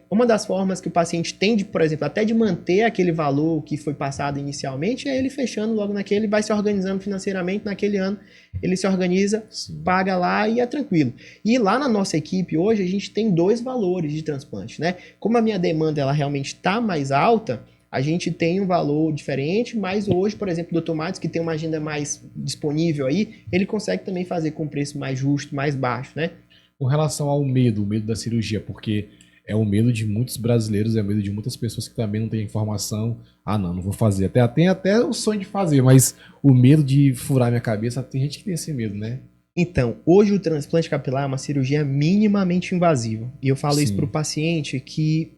uma das formas que o paciente tem de, por exemplo, até de manter aquele valor que foi passado inicialmente, é ele fechando logo naquele, vai se organizando financeiramente naquele ano, ele se organiza, Sim. paga lá e é tranquilo. E lá na nossa equipe hoje a gente tem 2 valores de transplante, né? Como a minha demanda ela realmente está mais alta, a gente tem um valor diferente, mas hoje, por exemplo, o Dr. Matos, que tem uma agenda mais disponível aí, ele consegue também fazer com preço mais justo, mais baixo, né? Com relação ao medo, o medo da cirurgia, porque é o medo de muitos brasileiros, é o medo de muitas pessoas que também não têm informação. Ah, não vou fazer. Tem até o sonho de fazer, mas o medo de furar minha cabeça, tem gente que tem esse medo, né? Então, hoje o transplante capilar é uma cirurgia minimamente invasiva. E eu falo isso para o paciente que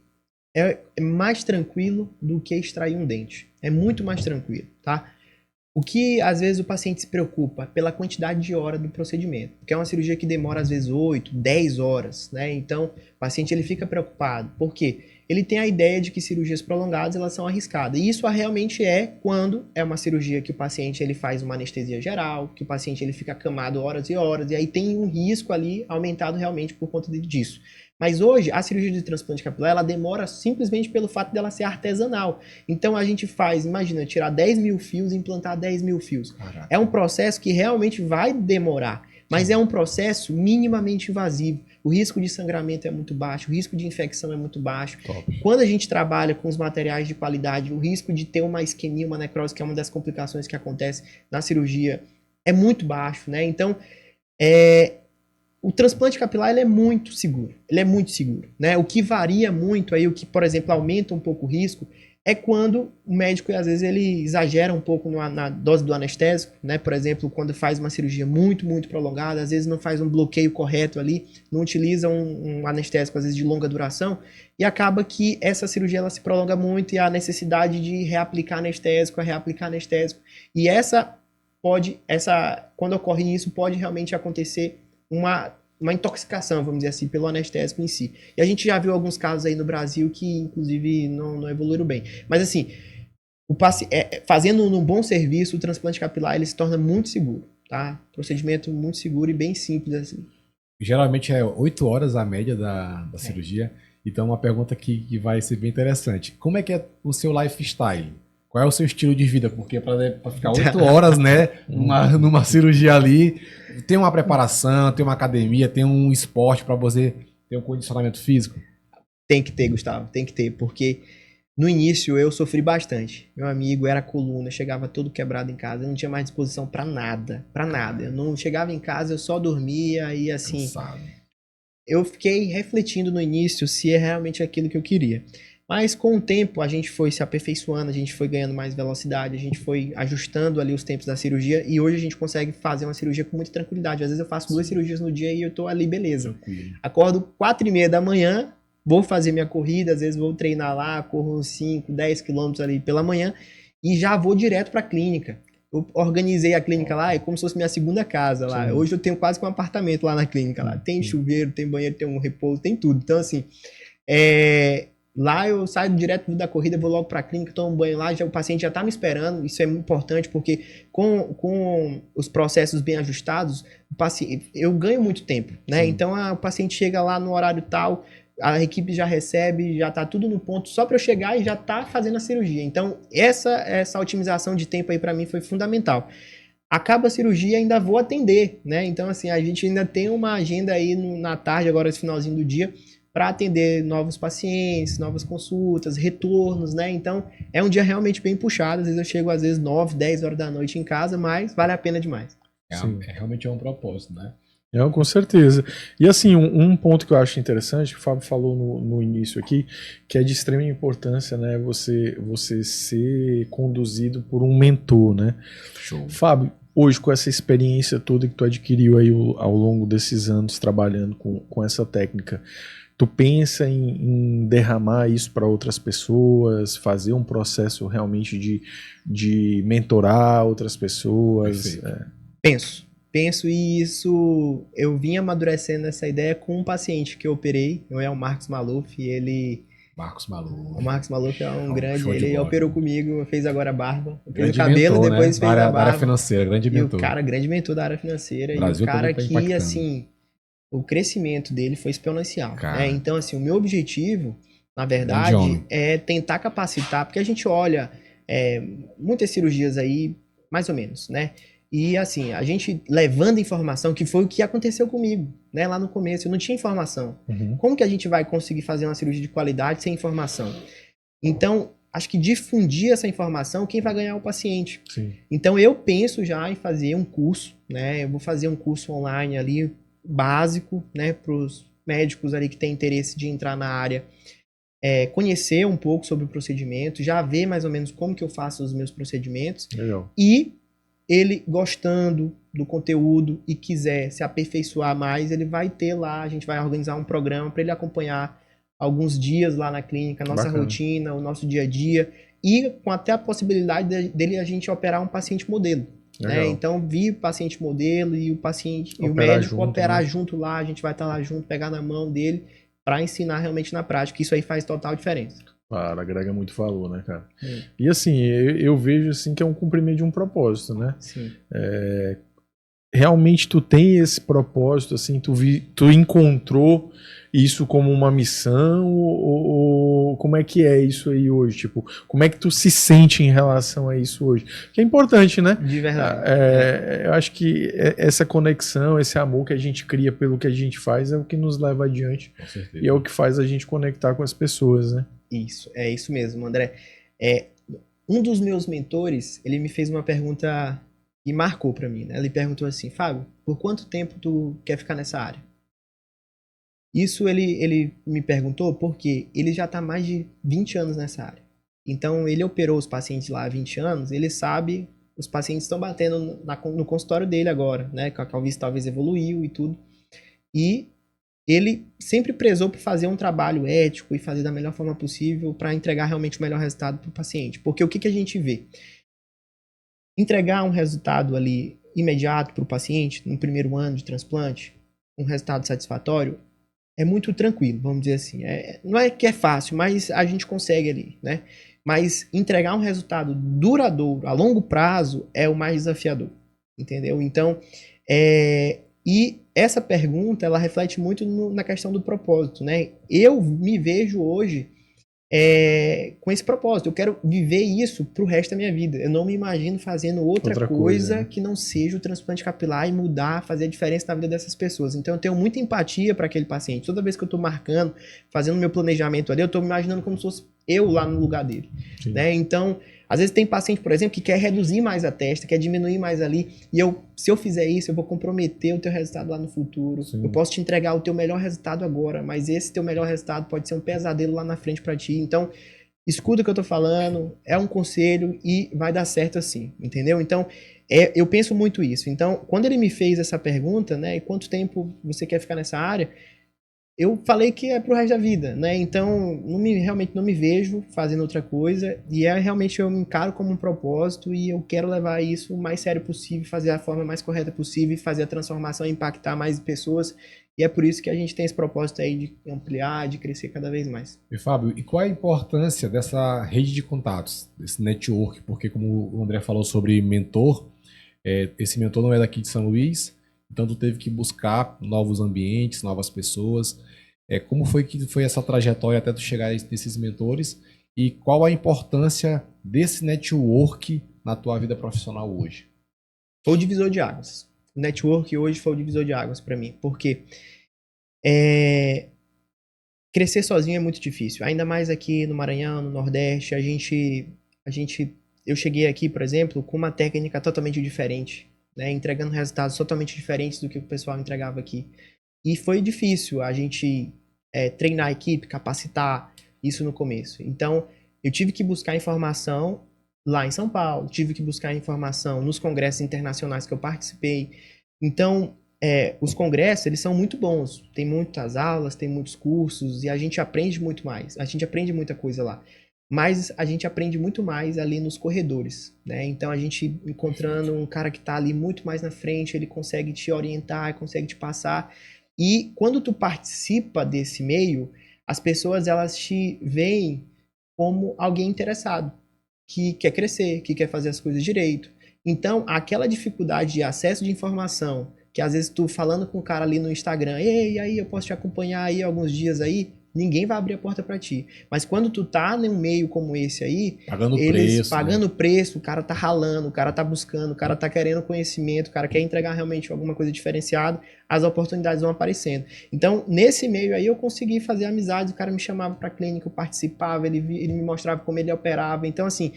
é mais tranquilo do que extrair um dente. É muito mais tranquilo, tá? O que às vezes o paciente se preocupa pela quantidade de hora do procedimento, porque é uma cirurgia que demora às vezes 8, 10 horas, né? Então, o paciente ele fica preocupado. Por quê? Ele tem a ideia de que cirurgias prolongadas elas são arriscadas. E isso realmente é quando é uma cirurgia que o paciente ele faz uma anestesia geral, que o paciente ele fica acamado horas e horas, e aí tem um risco ali aumentado realmente por conta disso. Mas hoje, a cirurgia de transplante capilar, ela demora simplesmente pelo fato dela ser artesanal. Então, a gente faz, imagina, tirar 10.000 fios e implantar 10.000 fios. Caraca. É um processo que realmente vai demorar, mas é um processo minimamente invasivo. O risco de sangramento é muito baixo, o risco de infecção é muito baixo. Top. Quando a gente trabalha com os materiais de qualidade, o risco de ter uma isquemia, uma necrose, que é uma das complicações que acontece na cirurgia, é muito baixo, né? Então, o transplante capilar ele é muito seguro. Ele é muito seguro, né? O que varia muito aí, o que, por exemplo, aumenta um pouco o risco, é quando o médico, às vezes, ele exagera um pouco na dose do anestésico, né? Por exemplo, quando faz uma cirurgia muito, muito prolongada, às vezes não faz um bloqueio correto ali, não utiliza um anestésico, às vezes, de longa duração, e acaba que essa cirurgia ela se prolonga muito e a necessidade de reaplicar anestésico, e quando ocorre isso, pode realmente acontecer uma intoxicação, vamos dizer assim, pelo anestésico em si. E a gente já viu alguns casos aí no Brasil que, inclusive, não evoluíram bem. Mas, assim, fazendo um bom serviço, o transplante capilar ele se torna muito seguro, tá? Procedimento muito seguro e bem simples, assim. Geralmente é 8 horas a média da cirurgia. Então, uma pergunta que vai ser bem interessante. Como é que é o seu lifestyle? Qual é o seu estilo de vida? Porque para ficar 8 horas, né, numa cirurgia ali, tem uma preparação, tem uma academia, tem um esporte para você ter um condicionamento físico? Tem que ter, Gustavo, tem que ter, porque no início eu sofri bastante. Meu amigo era coluna, chegava todo quebrado em casa, eu não tinha mais disposição para nada. Eu não chegava em casa, eu só dormia e assim, Cansado. Eu fiquei refletindo no início se é realmente aquilo que eu queria. Mas com o tempo a gente foi se aperfeiçoando, a gente foi ganhando mais velocidade, a gente foi ajustando ali os tempos da cirurgia e hoje a gente consegue fazer uma cirurgia com muita tranquilidade. Às vezes eu faço 2 cirurgias no dia e eu tô ali, beleza. Tranquilo. Acordo 4h30 da manhã, vou fazer minha corrida, às vezes vou treinar lá, corro uns 5, 10 quilômetros ali pela manhã e já vou direto para a clínica. Eu organizei a clínica lá, é como se fosse minha segunda casa lá. Sim. Hoje eu tenho quase que um apartamento lá na clínica lá. Tem chuveiro, tem banheiro, tem um repouso, tem tudo. Então assim, lá eu saio direto da corrida, vou logo para a clínica, tomo um banho lá, o paciente já está me esperando. Isso é muito importante porque com os processos bem ajustados, eu ganho muito tempo, né? Sim. Então o paciente chega lá no horário tal, a equipe já recebe, já está tudo no ponto, só para eu chegar e já tá fazendo a cirurgia. Então essa otimização de tempo aí para mim foi fundamental. Acaba a cirurgia, ainda vou atender, né? Então assim, a gente ainda tem uma agenda aí na tarde, agora esse finalzinho do dia, para atender novos pacientes, novas consultas, retornos, né? Então, é um dia realmente bem puxado. Às vezes eu chego, às vezes, 9, 10 horas da noite em casa, mas vale a pena demais. Realmente é um propósito, né? Não, com certeza. E assim, um ponto que eu acho interessante, que o Fábio falou no início aqui, que é de extrema importância, né? Você ser conduzido por um mentor, né? Show. Fábio, hoje com essa experiência toda que tu adquiriu aí ao longo desses anos trabalhando com essa técnica, tu pensa em derramar isso para outras pessoas, fazer um processo realmente de mentorar outras pessoas? Penso e isso eu vim amadurecendo essa ideia com um paciente que eu operei, é o Marcos Maluf, Marcos Maluf. O Marcos Maluf é um grande, show de ele bola. operou comigo, fez agora a barba, fez Grande o cabelo, mentor, depois né? fez a Da área barba. financeira, grande E mentor. o cara, grande mentor da área financeira, O e o Brasil cara todo tá que, impactando. assim, o crescimento dele foi exponencial, Cara. né? Então, assim, o meu objetivo, na Grande verdade, homem. é tentar capacitar, porque a gente olha muitas cirurgias aí, mais ou menos, né? E, assim, a gente levando informação, que foi o que aconteceu comigo, né? Lá no começo, eu não tinha informação. Uhum. Como que a gente vai conseguir fazer uma cirurgia de qualidade sem informação? Então, acho que difundir essa informação, quem vai ganhar é o paciente. Sim. Então, eu penso já em fazer um curso, né? Eu vou fazer um curso online ali, básico, né? Para os médicos ali que têm interesse de entrar na área, conhecer um pouco sobre o procedimento, já ver mais ou menos como que eu faço os meus procedimentos. Legal. E ele gostando do conteúdo e quiser se aperfeiçoar mais, ele vai ter lá, a gente vai organizar um programa para ele acompanhar alguns dias lá na clínica, a nossa Bacana. rotina, o nosso dia a dia, e com até a possibilidade dele a gente operar um paciente modelo. Né? Legal. Então, vir o paciente modelo e o paciente e o Operar médico junto, operar né? junto lá, a gente vai estar lá junto, pegar na mão dele para ensinar realmente na prática. Isso aí faz total diferença. Claro, agrega muito valor, né, cara? E assim, eu vejo assim que é um cumprimento de um propósito, né? Sim. Realmente tu tem esse propósito, assim, tu encontrou isso como uma missão ou como é que é isso aí hoje? Tipo, como é que tu se sente em relação a isso hoje? Que é importante, né? De verdade. Eu acho que essa conexão, esse amor que a gente cria pelo que a gente faz é o que nos leva adiante. Com certeza. E é o que faz a gente conectar com as pessoas, né? Isso, é isso mesmo, André. Um dos meus mentores, ele me fez uma pergunta que marcou pra mim, né? Ele perguntou assim, Fábio, por quanto tempo tu quer ficar nessa área? Isso ele me perguntou porque ele já tá mais de 20 anos nessa área. Então, ele operou os pacientes lá há 20 anos, ele sabe, os pacientes estão batendo no consultório dele agora, né? Que a calvície talvez evoluiu e tudo. E ele sempre prezou por fazer um trabalho ético e fazer da melhor forma possível para entregar realmente o melhor resultado para o paciente. Porque o que a gente vê? Entregar um resultado ali imediato para o paciente, no primeiro ano de transplante, um resultado satisfatório, é muito tranquilo, vamos dizer assim. Não é que é fácil, mas a gente consegue ali, né? Mas entregar um resultado duradouro, a longo prazo, é o mais desafiador, entendeu? Então, e essa pergunta, ela reflete muito na questão do propósito, né? Eu me vejo hoje com esse propósito. Eu quero viver isso pro resto da minha vida. Eu não me imagino fazendo outra coisa, né? que não seja o transplante capilar e mudar, fazer a diferença na vida dessas pessoas. Então eu tenho muita empatia para aquele paciente. Toda vez que eu tô marcando, fazendo meu planejamento ali, eu tô me imaginando como se fosse eu lá no lugar dele, né? Então, às vezes tem paciente, por exemplo, que quer reduzir mais a testa, quer diminuir mais ali, e se eu fizer isso, eu vou comprometer o teu resultado lá no futuro. Sim. Eu posso te entregar o teu melhor resultado agora, mas esse teu melhor resultado pode ser um pesadelo lá na frente para ti. Então, escuta o que eu tô falando, é um conselho e vai dar certo assim, entendeu? Então, eu penso muito isso. Então, quando ele me fez essa pergunta, né, quanto tempo você quer ficar nessa área, eu falei que é pro resto da vida, né? Então, realmente não me vejo fazendo outra coisa e realmente eu me encaro como um propósito e eu quero levar isso o mais sério possível, fazer a forma mais correta possível, fazer a transformação, impactar mais pessoas, e é por isso que a gente tem esse propósito aí de ampliar, de crescer cada vez mais. E Fábio, e qual é a importância dessa rede de contatos, desse network? Porque como o André falou sobre mentor, esse mentor não é daqui de São Luís, então tu teve que buscar novos ambientes, novas pessoas. Como foi que foi essa trajetória até tu chegar nesses mentores? E qual a importância desse network na tua vida profissional hoje? Foi o divisor de águas. O network hoje foi o divisor de águas para mim, porque crescer sozinho é muito difícil, ainda mais aqui no Maranhão, no Nordeste, eu cheguei aqui, por exemplo, com uma técnica totalmente diferente, né, entregando resultados totalmente diferentes do que o pessoal entregava aqui. E foi difícil a gente treinar a equipe, capacitar isso no começo. Então, eu tive que buscar informação lá em São Paulo, tive que buscar informação nos congressos internacionais que eu participei. Então, os congressos, eles são muito bons. Tem muitas aulas, tem muitos cursos e a gente aprende muito mais. A gente aprende muita coisa lá. Mas a gente aprende muito mais ali nos corredores, né? Então, a gente encontrando um cara que está ali muito mais na frente, ele consegue te orientar, consegue te passar. E quando tu participa desse meio, as pessoas, elas te veem como alguém interessado, que quer crescer, que quer fazer as coisas direito. Então, aquela dificuldade de acesso de informação, que às vezes tu falando com o cara ali no Instagram, ei, aí eu posso te acompanhar aí alguns dias aí, ninguém vai abrir a porta pra ti. Mas quando tu tá num meio como esse aí, Pagando eles preço, pagando preço, o cara tá ralando, o cara tá buscando, o cara tá querendo conhecimento, o cara quer entregar realmente alguma coisa diferenciada, as oportunidades vão aparecendo. Então, nesse meio aí, eu consegui fazer amizades, o cara me chamava pra clínica, eu participava, ele me mostrava como ele operava. Então, assim,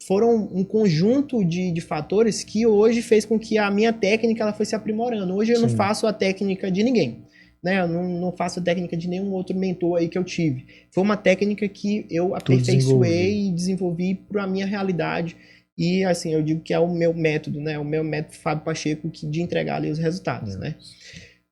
foram um conjunto de fatores que hoje fez com que a minha técnica ela foi se aprimorando. Hoje eu não faço a técnica de ninguém. Né? Eu não faço a técnica de nenhum outro mentor aí que eu tive. Foi uma técnica que eu aperfeiçoei e desenvolvi para a minha realidade. E assim, eu digo que é o meu método, né? O meu método Fábio Pacheco de entregar ali os resultados, né?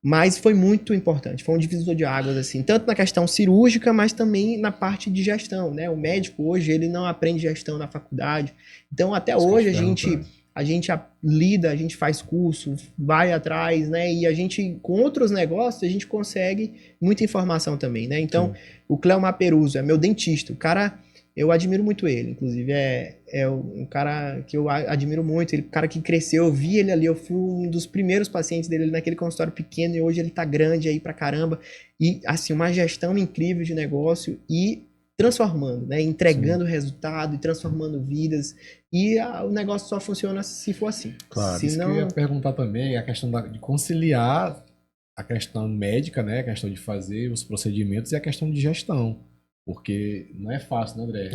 Mas foi muito importante, foi um divisor de águas, assim, tanto na questão cirúrgica, mas também na parte de gestão, né? O médico hoje, ele não aprende gestão na faculdade. Então, até hoje, a gente lida, a gente faz curso, vai atrás, né? E a gente, com outros negócios, a gente consegue muita informação também, né? Então, o Cleomar Peruso é meu dentista. O cara, eu admiro muito ele. Inclusive, é um cara que eu admiro muito. Ele, cara que cresceu, eu vi ele ali. Eu fui um dos primeiros pacientes dele naquele consultório pequeno e hoje ele tá grande aí pra caramba. E, assim, uma gestão incrível de negócio e transformando, né? Entregando resultado e transformando vidas. E o negócio só funciona se for assim. Claro, se isso não... que eu ia perguntar também, a questão de conciliar a questão médica, né? A questão de fazer os procedimentos e a questão de gestão. Porque não é fácil, né, André?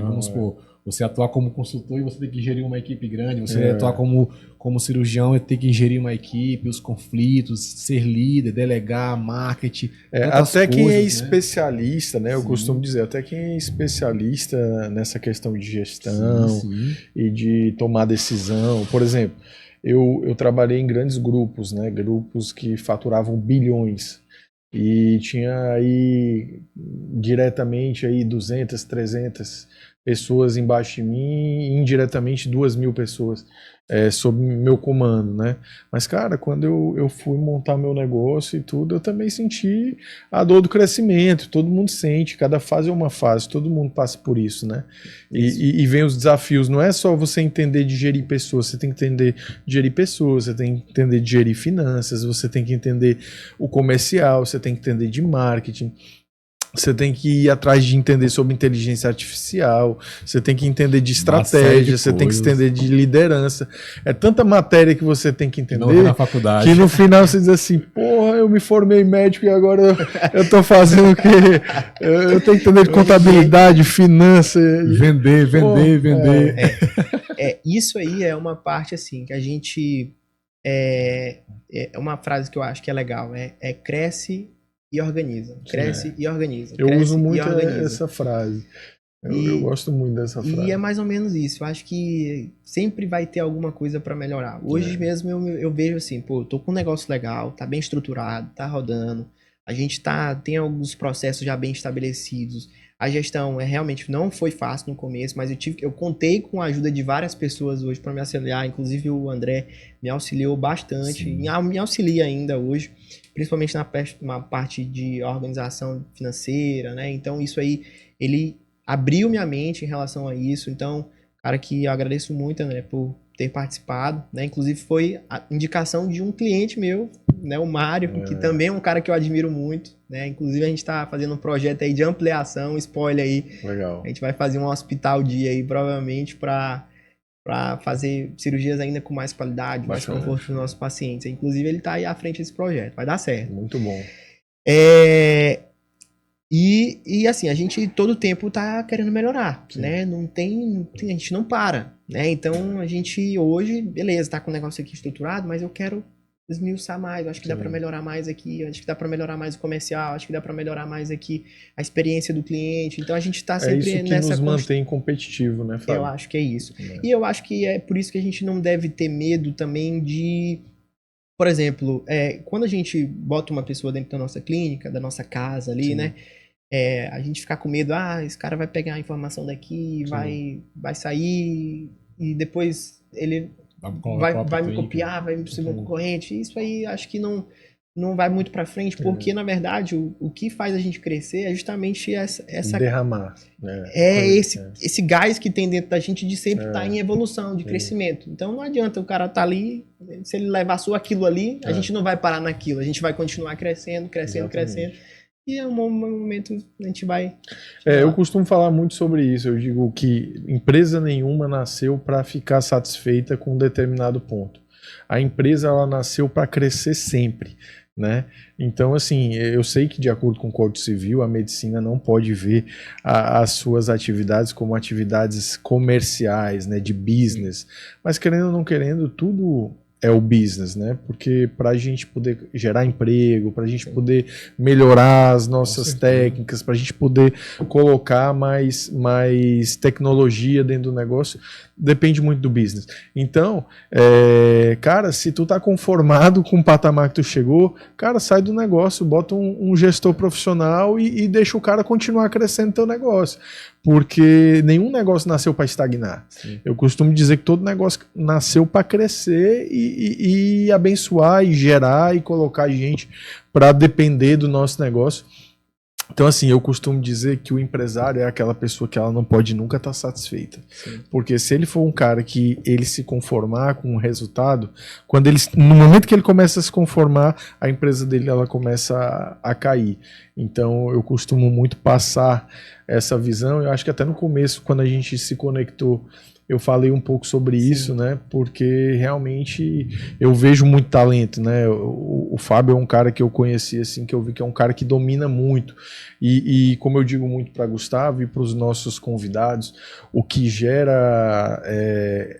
Vamos supor, você atuar como consultor e você tem que gerir uma equipe grande, você atuar como cirurgião e ter que gerir uma equipe, os conflitos, ser líder, delegar, marketing. Até quem coisas, é né? especialista, né? Eu Sim. costumo dizer, até quem é especialista nessa questão de gestão sim. e de tomar decisão. Por exemplo, eu trabalhei em grandes grupos, né? Grupos que faturavam bilhões. E tinha aí diretamente aí 200, 300 pessoas embaixo de mim e indiretamente 2.000 pessoas sob meu comando, né? Mas, cara, quando eu fui montar meu negócio e tudo, eu também senti a dor do crescimento. Todo mundo sente, cada fase é uma fase, todo mundo passa por isso, né? E vem os desafios. Não é só você entender de gerir pessoas, você tem que entender de gerir pessoas, você tem que entender de gerir finanças, você tem que entender o comercial, você tem que entender de marketing. Você tem que ir atrás de entender sobre inteligência artificial, você tem que entender de estratégia, você tem que entender de liderança. É tanta matéria que você tem que entender não na faculdade. Que no final você diz assim, porra, eu me formei médico e agora eu tô fazendo o quê? Eu tenho que entender de contabilidade, finança. Vender. Isso aí é uma parte assim que a gente... É uma frase que eu acho que é legal, cresce e organiza. Cresce e organiza. Eu uso muito essa frase. Eu gosto muito dessa frase. E é mais ou menos isso. Eu acho que sempre vai ter alguma coisa para melhorar. Hoje mesmo eu vejo assim, pô, tô com um negócio legal, tá bem estruturado, tá rodando. A gente tem alguns processos já bem estabelecidos. A gestão realmente não foi fácil no começo, mas eu contei com a ajuda de várias pessoas hoje para me auxiliar. Inclusive o André me auxiliou bastante, me auxilia ainda hoje, principalmente na parte de organização financeira, né? Então isso aí, ele abriu minha mente em relação a isso. Então, cara, que eu agradeço muito, André, por ter participado, né? Inclusive foi a indicação de um cliente meu, né? O Mário, que também é um cara que eu admiro muito, né? Inclusive a gente tá fazendo um projeto aí de ampliação, spoiler aí. Legal. A gente vai fazer um hospital dia aí, provavelmente, para fazer cirurgias ainda com mais qualidade, mais conforto para os nossos pacientes. Inclusive ele tá aí à frente desse projeto, vai dar certo. Muito bom. E assim, a gente todo tempo tá querendo melhorar, né? A gente não para, né? Então a gente hoje, beleza, tá com o negócio aqui estruturado, mas eu quero esmiuçar mais, eu acho que dá para melhorar mais aqui, eu acho que dá para melhorar mais o comercial, acho que dá para melhorar mais aqui a experiência do cliente. Então a gente tá sempre isso que nessa nos mantém competitivo, né, Fábio? Eu acho que é isso. E eu acho que é por isso que a gente não deve ter medo também de, por exemplo, quando a gente bota uma pessoa dentro da nossa clínica, da nossa casa ali, né? A gente ficar com medo, esse cara vai pegar a informação daqui, vai sair e depois ele vai me copiar, vai ser meu concorrente. Isso aí acho que não vai muito para frente, porque na verdade o que faz a gente crescer é justamente essa derramar. Esse gás que tem dentro da gente de sempre estar em evolução, de crescimento. Então não adianta o cara estar ali, se ele levar só aquilo ali, a gente não vai parar naquilo, a gente vai continuar crescendo. E é um momento a gente vai. Eu costumo falar muito sobre isso. Eu digo que empresa nenhuma nasceu para ficar satisfeita com um determinado ponto. A empresa ela nasceu para crescer sempre, né? Então, assim, eu sei que de acordo com o Código Civil, a medicina não pode ver as suas atividades como atividades comerciais, né, de business. Mas querendo ou não querendo, tudo é o business, né? Porque para a gente poder gerar emprego, para a gente poder melhorar as nossas técnicas, para a gente poder colocar mais tecnologia dentro do negócio, depende muito do business. Então, cara, se tu tá conformado com o patamar que tu chegou, cara, sai do negócio, bota um gestor profissional e deixa o cara continuar crescendo teu negócio. Porque nenhum negócio nasceu para estagnar. Sim. Eu costumo dizer que todo negócio nasceu para crescer e abençoar e gerar e colocar gente para depender do nosso negócio. Então, assim, eu costumo dizer que o empresário é aquela pessoa que ela não pode nunca estar satisfeita. Sim. Porque se ele for um cara que ele se conformar com o resultado, no momento que ele começa a se conformar, a empresa dele ela começa a cair. Então, eu costumo muito passar essa visão. Eu acho que até no começo, quando a gente se conectou, eu falei um pouco sobre isso, né? Porque realmente eu vejo muito talento, né? O Fábio é um cara que eu conheci, assim, que eu vi que é um cara que domina muito. E como eu digo muito para Gustavo e para os nossos convidados, o que gera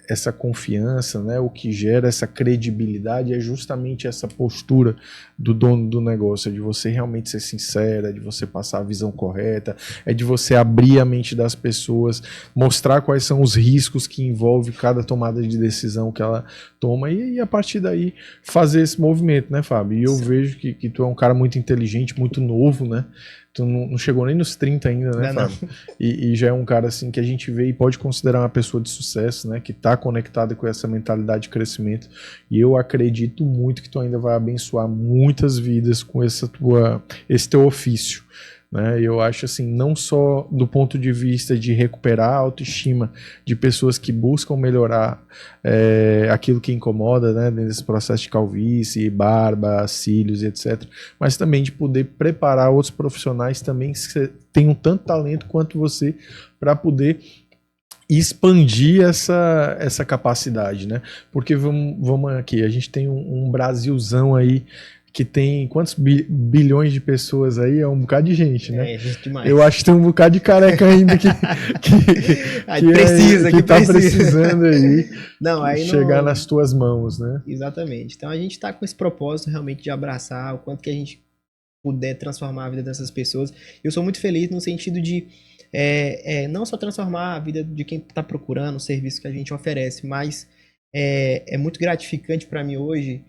essa confiança, né? O que gera essa credibilidade é justamente essa postura do dono do negócio, é de você realmente ser sincera, é de você passar a visão correta, é de você abrir a mente das pessoas, mostrar quais são os riscos que envolve cada tomada de decisão que ela toma e a partir daí fazer esse movimento, né, Fábio? E eu vejo que tu é um cara muito inteligente, muito novo, né? Tu não chegou nem nos 30 ainda, né, Fábio? E já é um cara assim que a gente vê e pode considerar uma pessoa de sucesso, né? Que tá conectada com essa mentalidade de crescimento. E eu acredito muito que tu ainda vai abençoar muitas vidas com esse teu ofício. Né? Eu acho assim, não só do ponto de vista de recuperar a autoestima de pessoas que buscam melhorar aquilo que incomoda, né, nesse processo de calvície, barba, cílios, etc. Mas também de poder preparar outros profissionais também que tenham tanto talento quanto você para poder expandir essa capacidade, né? Porque vamos aqui, a gente tem um Brasilzão aí que tem quantos bilhões de pessoas aí, é um bocado de gente, né? Gente demais. Eu acho que tem um bocado de careca ainda que tá precisando aí, chegar nas tuas mãos, né? Exatamente. Então a gente está com esse propósito realmente de abraçar o quanto que a gente puder transformar a vida dessas pessoas. Eu sou muito feliz no sentido de não só transformar a vida de quem está procurando o serviço que a gente oferece, mas é muito gratificante para mim hoje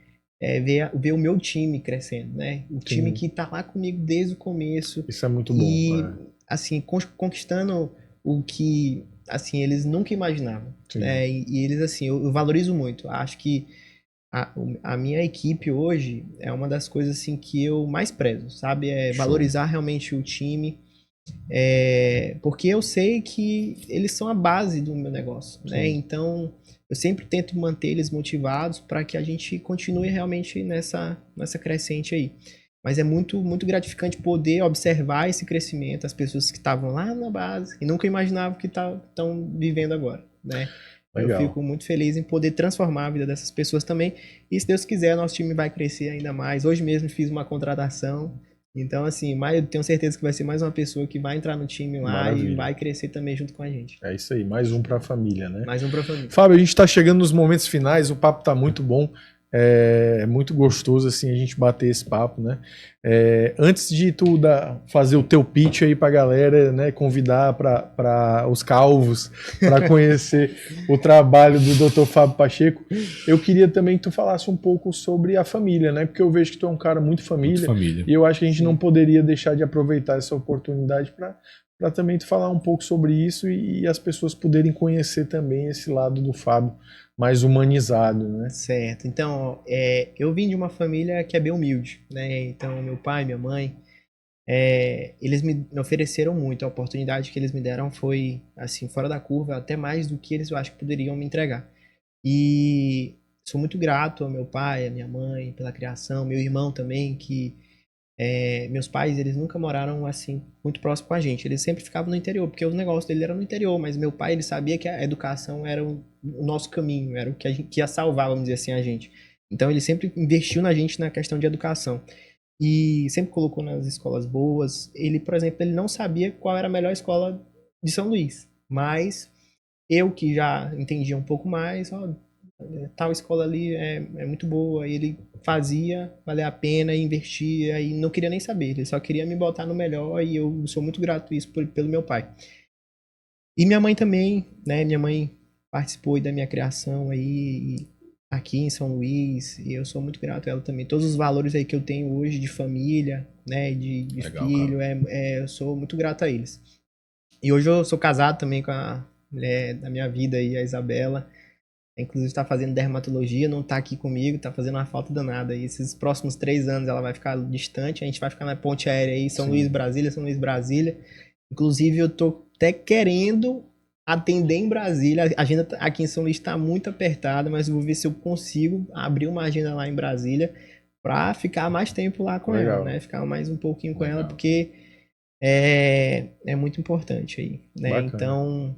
ver o meu time crescendo, né? O time que tá lá comigo desde o começo. Isso é muito bom. E, assim, conquistando o que, assim, eles nunca imaginavam. Né? E eles, assim, eu valorizo muito. Acho que a minha equipe hoje é uma das coisas, assim, que eu mais prezo, sabe? Valorizar realmente o time. Porque eu sei que eles são a base do meu negócio, né? Então eu sempre tento manter eles motivados para que a gente continue realmente nessa crescente aí. Mas é muito, muito gratificante poder observar esse crescimento, as pessoas que estavam lá na base e nunca imaginavam que estão vivendo agora, né? Legal. Eu fico muito feliz em poder transformar a vida dessas pessoas também. E se Deus quiser, nosso time vai crescer ainda mais. Hoje mesmo fiz uma contratação Então, assim, eu tenho certeza que vai ser mais uma pessoa que vai entrar no time lá Maravilha. e vai crescer também junto com a gente. É isso aí, mais um para a família, né? Mais um pra família. Fábio, a gente está chegando nos momentos finais, o papo tá muito bom, é muito gostoso assim a gente bater esse papo, né? Antes de tu fazer o teu pitch aí pra galera, né? Convidar para os calvos para conhecer o trabalho do Dr. Fábio Pacheco, eu queria também que tu falasse um pouco sobre a família, né? Porque eu vejo que tu é um cara muito família, Muito família. e eu acho que a gente não poderia deixar de aproveitar essa oportunidade para também tu falar um pouco sobre isso e as pessoas poderem conhecer também esse lado do Fábio mais humanizado, né? Certo. Então, eu vim de uma família que é bem humilde, né? Então, meu pai, minha mãe, eles me ofereceram muito. A oportunidade que eles me deram foi, assim, fora da curva, até mais do que eles, eu acho que poderiam me entregar. E sou muito grato ao meu pai, à minha mãe, pela criação, meu irmão também, que meus pais, eles nunca moraram assim, muito próximo com a gente. Eles sempre ficavam no interior, porque o negócio dele era no interior, mas meu pai, ele sabia que a educação era o nosso caminho, era o que, que ia salvar, vamos dizer assim, a gente. Então ele sempre investiu na gente na questão de educação. E sempre colocou nas escolas boas. Ele, por exemplo, ele não sabia qual era a melhor escola de São Luís, mas eu que já entendia um pouco mais, ó, tal escola ali é muito boa, e ele fazia valer a pena, investia e não queria nem saber, ele só queria me botar no melhor e eu sou muito grato isso pelo meu pai. E minha mãe também, né? Minha mãe participou da minha criação aí aqui em São Luís e eu sou muito grato a ela também. Todos os valores aí que eu tenho hoje de família, né? De Legal, filho, eu sou muito grato a eles. E hoje eu sou casado também com a mulher da minha vida aí, a Isabela. Inclusive está fazendo dermatologia, não está aqui comigo, está fazendo uma falta danada. E esses próximos 3 anos ela vai ficar distante, a gente vai ficar na ponte aérea aí, São Luís, Brasília, São Luís, Brasília. Inclusive eu tô até querendo atender em Brasília. A agenda aqui em São Luís está muito apertada, mas eu vou ver se eu consigo abrir uma agenda lá em Brasília para ficar mais tempo lá com Legal. ela, né? Ficar mais um pouquinho com Legal. ela, porque é muito importante aí, né? Bacana. Então,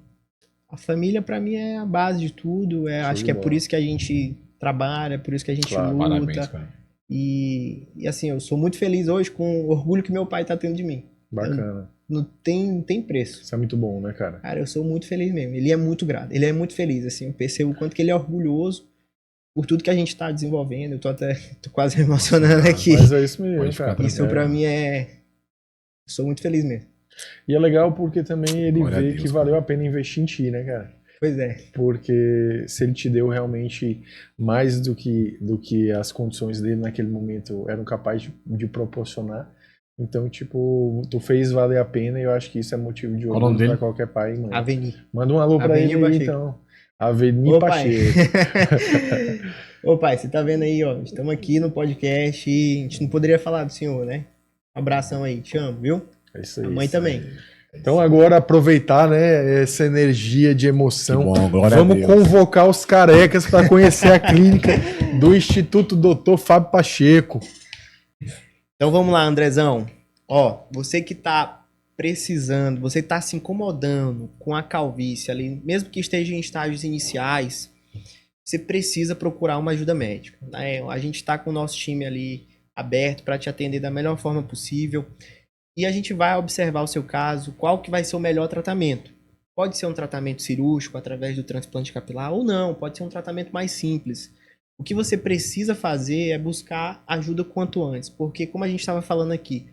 a família para mim é a base de tudo. Acho que é por isso que a gente trabalha, por isso que a gente Claro. luta. Parabéns, cara. E assim, eu sou muito feliz hoje com o orgulho que meu pai tá tendo de mim. Bacana. Não tem preço. Isso é muito bom, né, cara? Cara, eu sou muito feliz mesmo. Ele é muito grato, ele é muito feliz, assim. Eu percebo o quanto que ele é orgulhoso por tudo que a gente tá desenvolvendo. Eu tô quase me emocionando aqui. Mas é isso mesmo, Pode ficar cara. Isso pra mim sou muito feliz mesmo. E é legal porque também ele Glória a vê Deus, que valeu cara. a pena investir em ti, né, cara? Pois é. Porque se ele te deu realmente mais do que as condições dele naquele momento eram capazes de proporcionar, então, tipo, tu fez valer a pena e eu acho que isso é motivo de Qual o nome orgulho dele? pra qualquer pai e mãe. Aveni. Manda um alô pra Aveni ele aí, Pacheco. então. Aveni Ô, pai. Pacheco. Ô, pai, você tá vendo aí, ó. Estamos aqui no podcast e a gente não poderia falar do senhor, né? Um abração aí, te amo, viu? É isso aí. A mãe também. Então agora aproveitar, né, essa energia de emoção. Que bom, glória a Vamos Deus. convocar os carecas para conhecer a clínica do Instituto Dr. Fábio Pacheco. Então vamos lá, Andrezão. Ó, você que tá precisando, você tá se incomodando com a calvície ali, mesmo que esteja em estágios iniciais, você precisa procurar uma ajuda médica, né? A gente tá com o nosso time ali aberto para te atender da melhor forma possível. E a gente vai observar o seu caso, qual que vai ser o melhor tratamento. Pode ser um tratamento cirúrgico através do transplante capilar ou não, pode ser um tratamento mais simples. O que você precisa fazer é buscar ajuda quanto antes, porque como a gente estava falando aqui,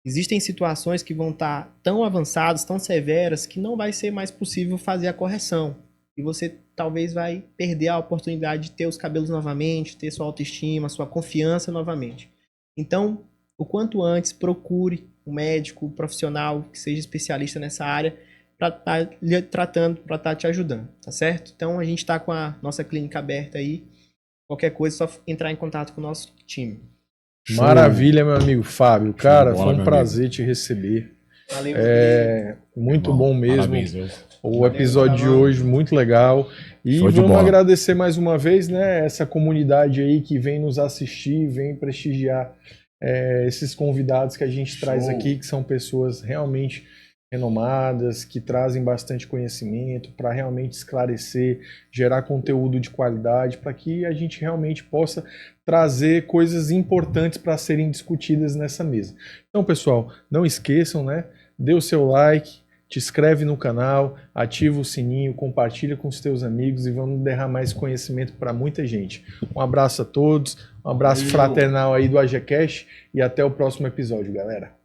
existem situações que vão estar tão avançadas, tão severas, que não vai ser mais possível fazer a correção. E você talvez vai perder a oportunidade de ter os cabelos novamente, ter sua autoestima, sua confiança novamente. Então, o quanto antes, procure um médico, um profissional que seja especialista nessa área para estar lhe tratando, para estar te ajudando, tá certo? Então a gente está com a nossa clínica aberta aí. Qualquer coisa, é só entrar em contato com o nosso time. Show. Maravilha, meu amigo Fábio. Cara, bola, foi um meu prazer te receber. Valeu, Muito Irmão, bom mesmo. Parabéns, viu? O episódio de hoje muito legal. E Show de vamos bola. agradecer mais uma vez, né, essa comunidade aí que vem nos assistir, vem prestigiar esses convidados que a gente traz aqui, que são pessoas realmente renomadas, que trazem bastante conhecimento para realmente esclarecer, gerar conteúdo de qualidade, para que a gente realmente possa trazer coisas importantes para serem discutidas nessa mesa. Então, pessoal, não esqueçam, né? Dê o seu like, te inscreve no canal, ativa o sininho, compartilha com os teus amigos e vamos derramar mais conhecimento para muita gente. Um abraço a todos, um abraço fraternal aí do AGCast e até o próximo episódio, galera.